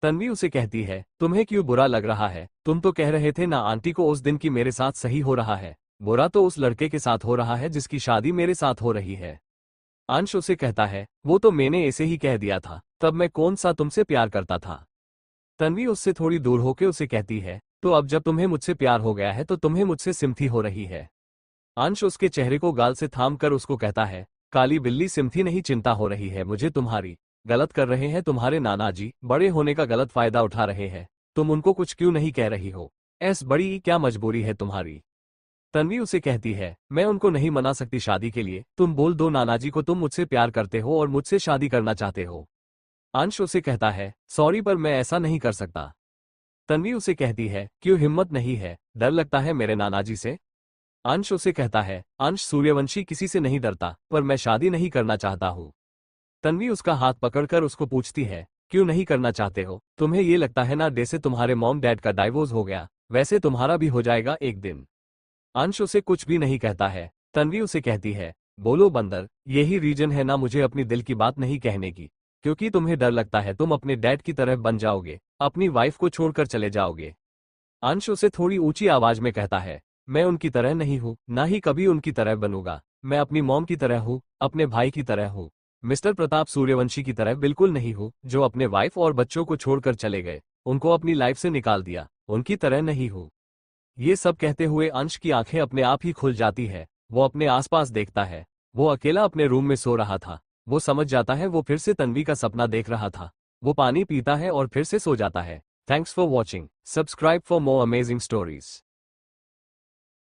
तन्वी उसे कहती है, तुम्हें क्यों बुरा लग रहा है? तुम तो कह रहे थे ना आंटी को उस दिन की मेरे साथ सही हो रहा है। बुरा तो उस लड़के के साथ हो रहा है जिसकी शादी मेरे साथ हो रही है। अंश उसे कहता है, वो तो मैंने ऐसे ही कह दिया था, तब मैं कौन सा तुमसे प्यार करता था। तन्वी उससे थोड़ी दूर होकर उसे कहती है, तो अब जब तुम्हें मुझसे प्यार हो गया है तो तुम्हें मुझसे सिम्थी हो रही है। अंश उसके चेहरे को गाल से थाम कर उसको कहता है, काली बिल्ली सिम्थी नहीं चिंता हो रही है मुझे तुम्हारी। गलत कर रहे हैं तुम्हारे नानाजी, बड़े होने का गलत फायदा उठा रहे हैं। तुम उनको कुछ क्यों नहीं कह रही हो? बड़ी क्या मजबूरी है तुम्हारी? तन्वी उसे कहती है, मैं उनको नहीं मना सकती शादी के लिए, तुम बोल दो नानाजी को तुम मुझसे प्यार करते हो और मुझसे शादी करना चाहते हो। अंश उसे कहता है, सॉरी पर मैं ऐसा नहीं कर सकता। तन्वी उसे कहती है, क्यों हिम्मत नहीं है? डर लगता है मेरे नानाजी से? अंश उसे कहता है, अंश सूर्यवंशी किसी से नहीं डरता, पर मैं शादी नहीं करना चाहता हूँ। तन्वी उसका हाथ पकड़कर उसको पूछती है, क्यों नहीं करना चाहते हो? तुम्हें ये लगता है ना जैसे तुम्हारे मॉम डैड का डाइवोर्स हो गया, वैसे तुम्हारा भी हो जाएगा एक दिन। अंश उसे कुछ भी नहीं कहता है। तन्वी उसे कहती है, बोलो बंदर, यही रीजन है ना मुझे अपनी दिल की बात नहीं कहने की, क्योंकि तुम्हें डर लगता है तुम अपने डैड की तरह बन जाओगे, अपनी वाइफ को छोड़कर चले जाओगे। अंश उसे थोड़ी ऊंची आवाज में कहता है, मैं उनकी तरह नहीं हूँ, ना ही कभी उनकी तरह बनूंगा। मैं अपनी मॉम की तरह हूँ, अपने भाई की तरह हूँ। मिस्टर प्रताप सूर्यवंशी की तरह बिल्कुल नहीं हूँ, जो अपने वाइफ और बच्चों को छोड़कर चले गए, उनको अपनी लाइफ से निकाल दिया, उनकी तरह नहीं हूँ। ये सब कहते हुए अंश की आंखें अपने आप ही खुल जाती है। वो अपने आसपास देखता है। वो अकेला अपने रूम में सो रहा था। वो समझ जाता है वो फिर से तन्वी का सपना देख रहा था। वो पानी पीता है और फिर से सो जाता है। Thanks for watching. Subscribe for more amazing stories.